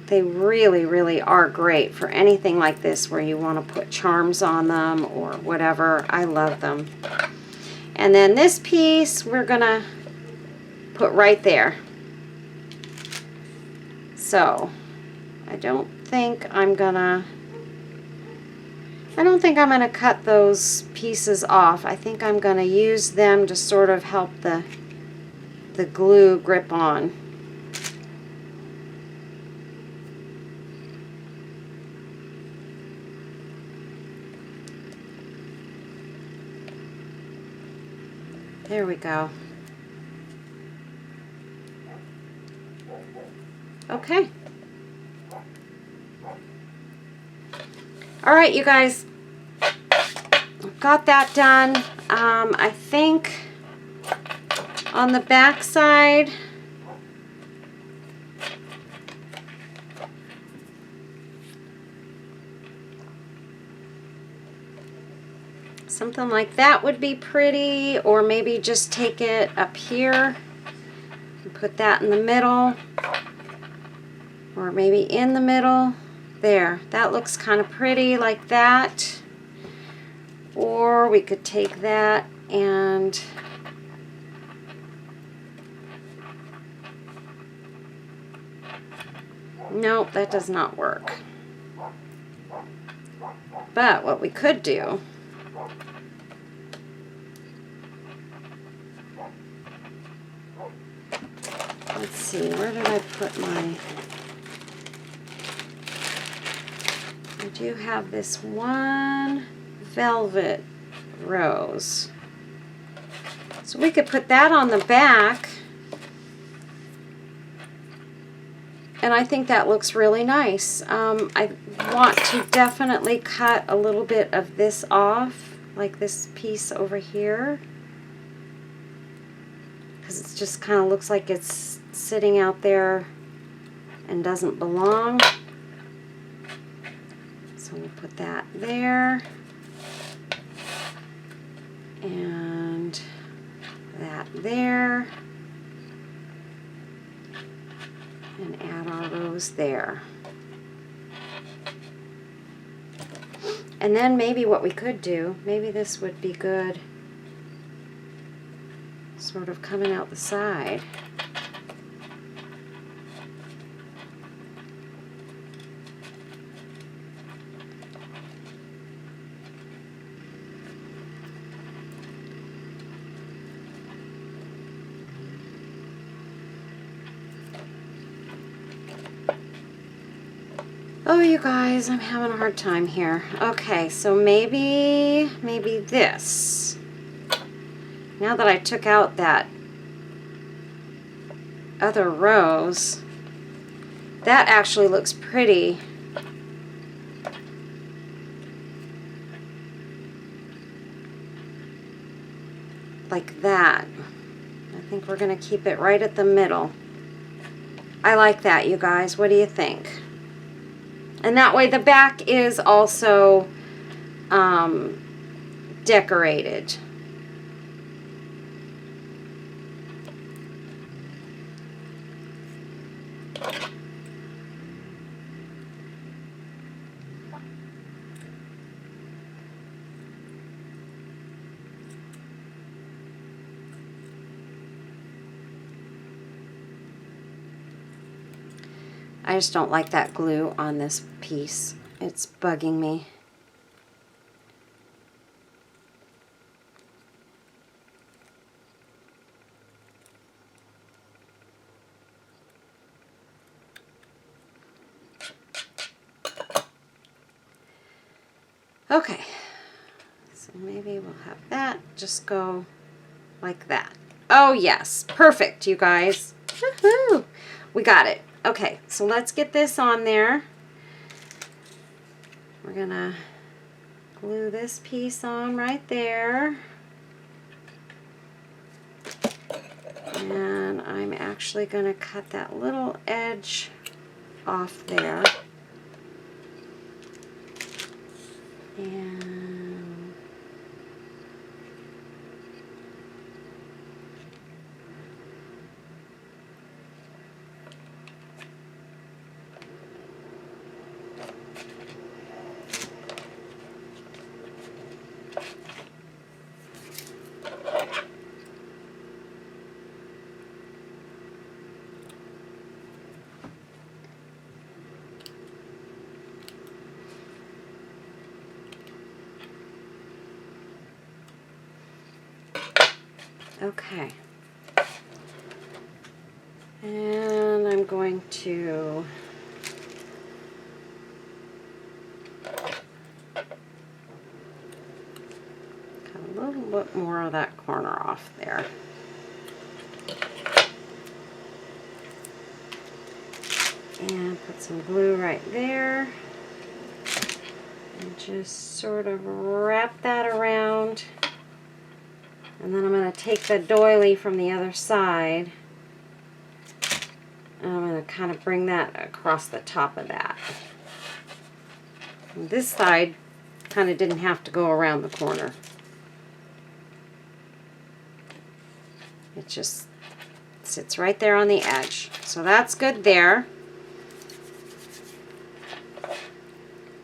They really, really are great for anything like this where you want to put charms on them or whatever. I love them. And then this piece we're going to put right there. So, I don't think I'm going to I don't think I'm going to cut those pieces off. I think I'm going to use them to sort of help the glue grip on. There we go. Okay. All right, you guys. Got that done. I think on the back side, something like that would be pretty, or maybe just take it up here and put that in the middle, or maybe in the middle. There, that looks kind of pretty like that. Or we could take that and nope, that does not work. But what we could do, let's see, where did I put my, I do have this one velvet rose. So we could put that on the back. And I think that looks really nice. I want to definitely cut a little bit of this off, like this piece over here, because it just kind of looks like it's sitting out there and doesn't belong. So we'll put that there, and that there, and add our rose there. And then maybe what we could do, maybe this would be good, sort of coming out the side. Oh, you guys, I'm having a hard time here. Okay, so maybe this. Now that I took out that other rose, that actually looks pretty. Like that. I think we're going to keep it right at the middle. I like that, you guys. What do you think? And that way the back is also decorated. I just don't like that glue on this piece. It's bugging me. Okay, so maybe we'll have that just go like that. Oh yes, perfect, you guys. Woohoo! We got it. Okay, so let's get this on there. We're gonna glue this piece on right there. And I'm actually gonna cut that little edge off there. And Okay. And I'm going to cut a little bit more of that corner off there. And put some glue right there. And just sort of wrap that around. And then I'm going to take the doily from the other side. And I'm going to kind of bring that across the top of that. And this side kind of didn't have to go around the corner. It just sits right there on the edge. So that's good there.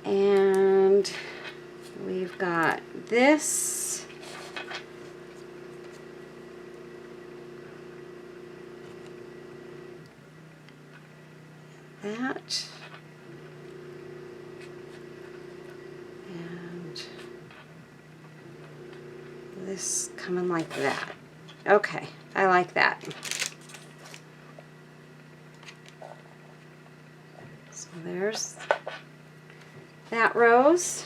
And we've got this. That. And this coming like that. Okay, I like that. So there's that rose.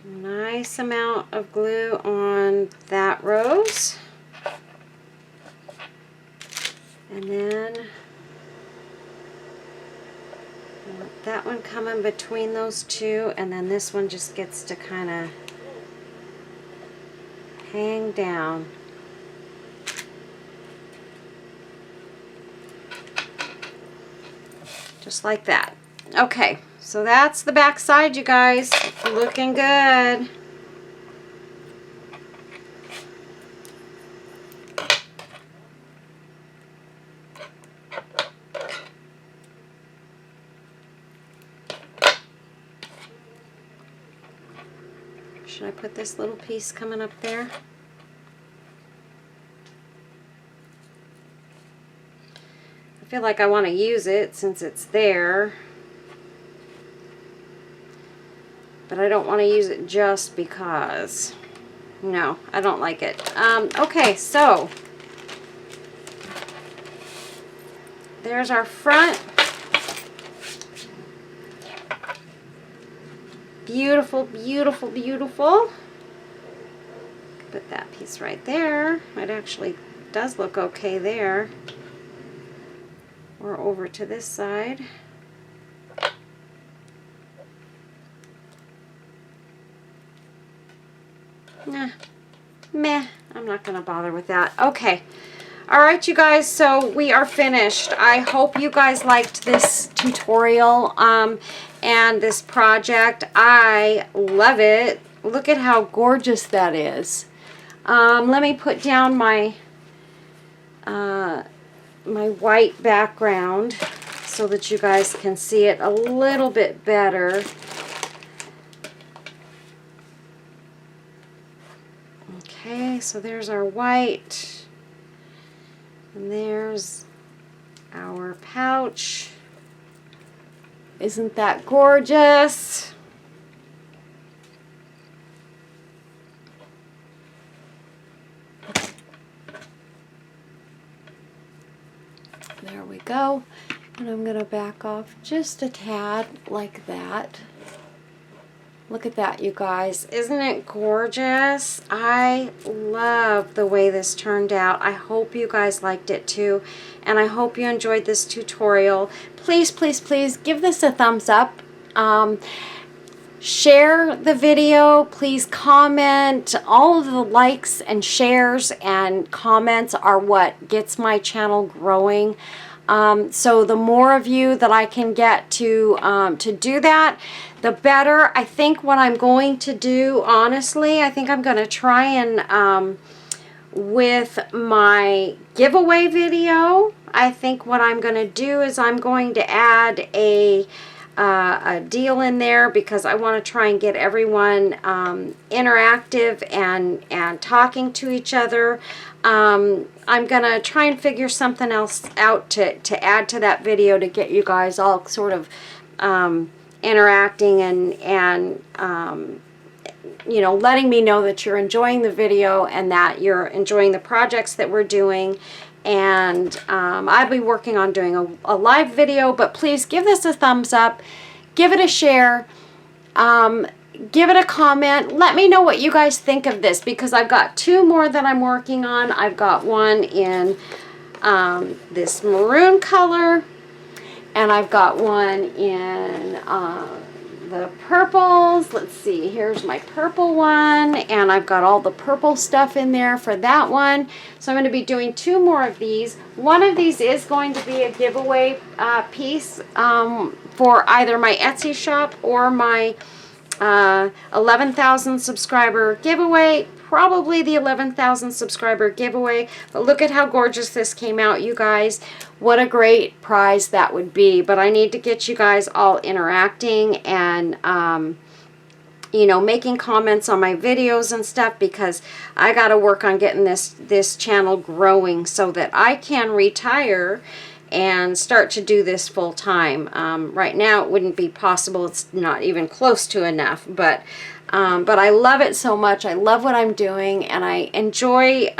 Nice amount of glue on that rose. And then that one coming between those two, and then this one just gets to kind of hang down. Just like that. Okay, so that's the back side, you guys. Looking good. Should I put this little piece coming up there? I feel like I want to use it since it's there, but I don't want to use it just because. No, I don't like it. Okay, so there's our front. Beautiful, beautiful, beautiful. Put that piece right there. It actually does look okay there. Or over to this side. Nah, meh, I'm not gonna bother with that. Okay, all right, you guys, so we are finished. I hope you guys liked this tutorial and this project. I love it. Look at how gorgeous that is. Let me put down my my white background so that you guys can see it a little bit better. Okay, so there's our white, and there's our pouch. Isn't that gorgeous? There we go. And I'm going to back off just a tad like that. Look at that, you guys. Isn't it gorgeous? I love the way this turned out. I hope you guys liked it too. And I hope you enjoyed this tutorial. Please, please, please give this a thumbs up. Share the video. Please comment. All of the likes and shares and comments are what gets my channel growing. So the more of you that I can get to do that, the better. I think what I'm going to do, honestly, I think I'm going to try and with my giveaway video, I think what I'm going to do is I'm going to add a deal in there because I want to try and get everyone interactive and talking to each other. I'm going to try and figure something else out to add to that video to get you guys all sort of interacting and you know, letting me know that you're enjoying the video and that you're enjoying the projects that we're doing. And I'll be working on doing a live video, but please give this a thumbs up, give it a share, give it a comment. Let me know what you guys think of this, because I've got 2 more that I'm working on. I've got one in this maroon color, and I've got one in the purples. Let's see, here's my purple one, and I've got all the purple stuff in there for that one. So I'm going to be doing 2 more of these. One of these is going to be a giveaway piece for either my Etsy shop or my 11,000 subscriber giveaway. Probably the 11,000 subscriber giveaway. But look at how gorgeous this came out, you guys. What a great prize that would be. But I need to get you guys all interacting and you know, making comments on my videos and stuff, because I got to work on getting this channel growing so that I can retire and start to do this full time. Right now it wouldn't be possible. It's not even close to enough, but I love it so much. I love what I'm doing, and I enjoy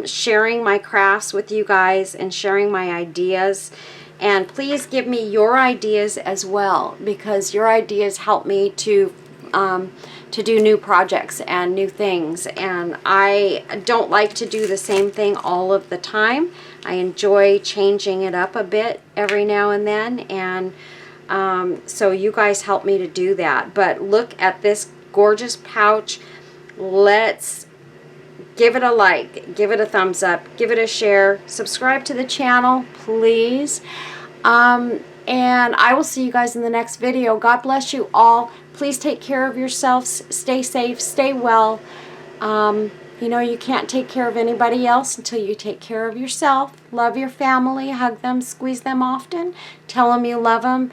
sharing my crafts with you guys and sharing my ideas. And please give me your ideas as well, because your ideas help me to do new projects and new things. And I don't like to do the same thing all of the time. I enjoy changing it up a bit every now and then, and so you guys help me to do that. But look at this gorgeous pouch. Let's give it a like, give it a thumbs up, give it a share, subscribe to the channel, please. And I will see you guys in the next video. God bless you all. Please take care of yourselves. Stay safe, stay well. You know, you can't take care of anybody else until you take care of yourself. Love your family, hug them, squeeze them often, tell them you love them.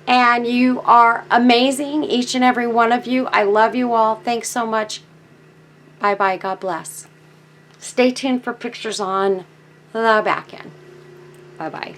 And you are amazing, each and every one of you. I love you all. Thanks so much. Bye-bye. God bless. Stay tuned for pictures on the back end. Bye-bye.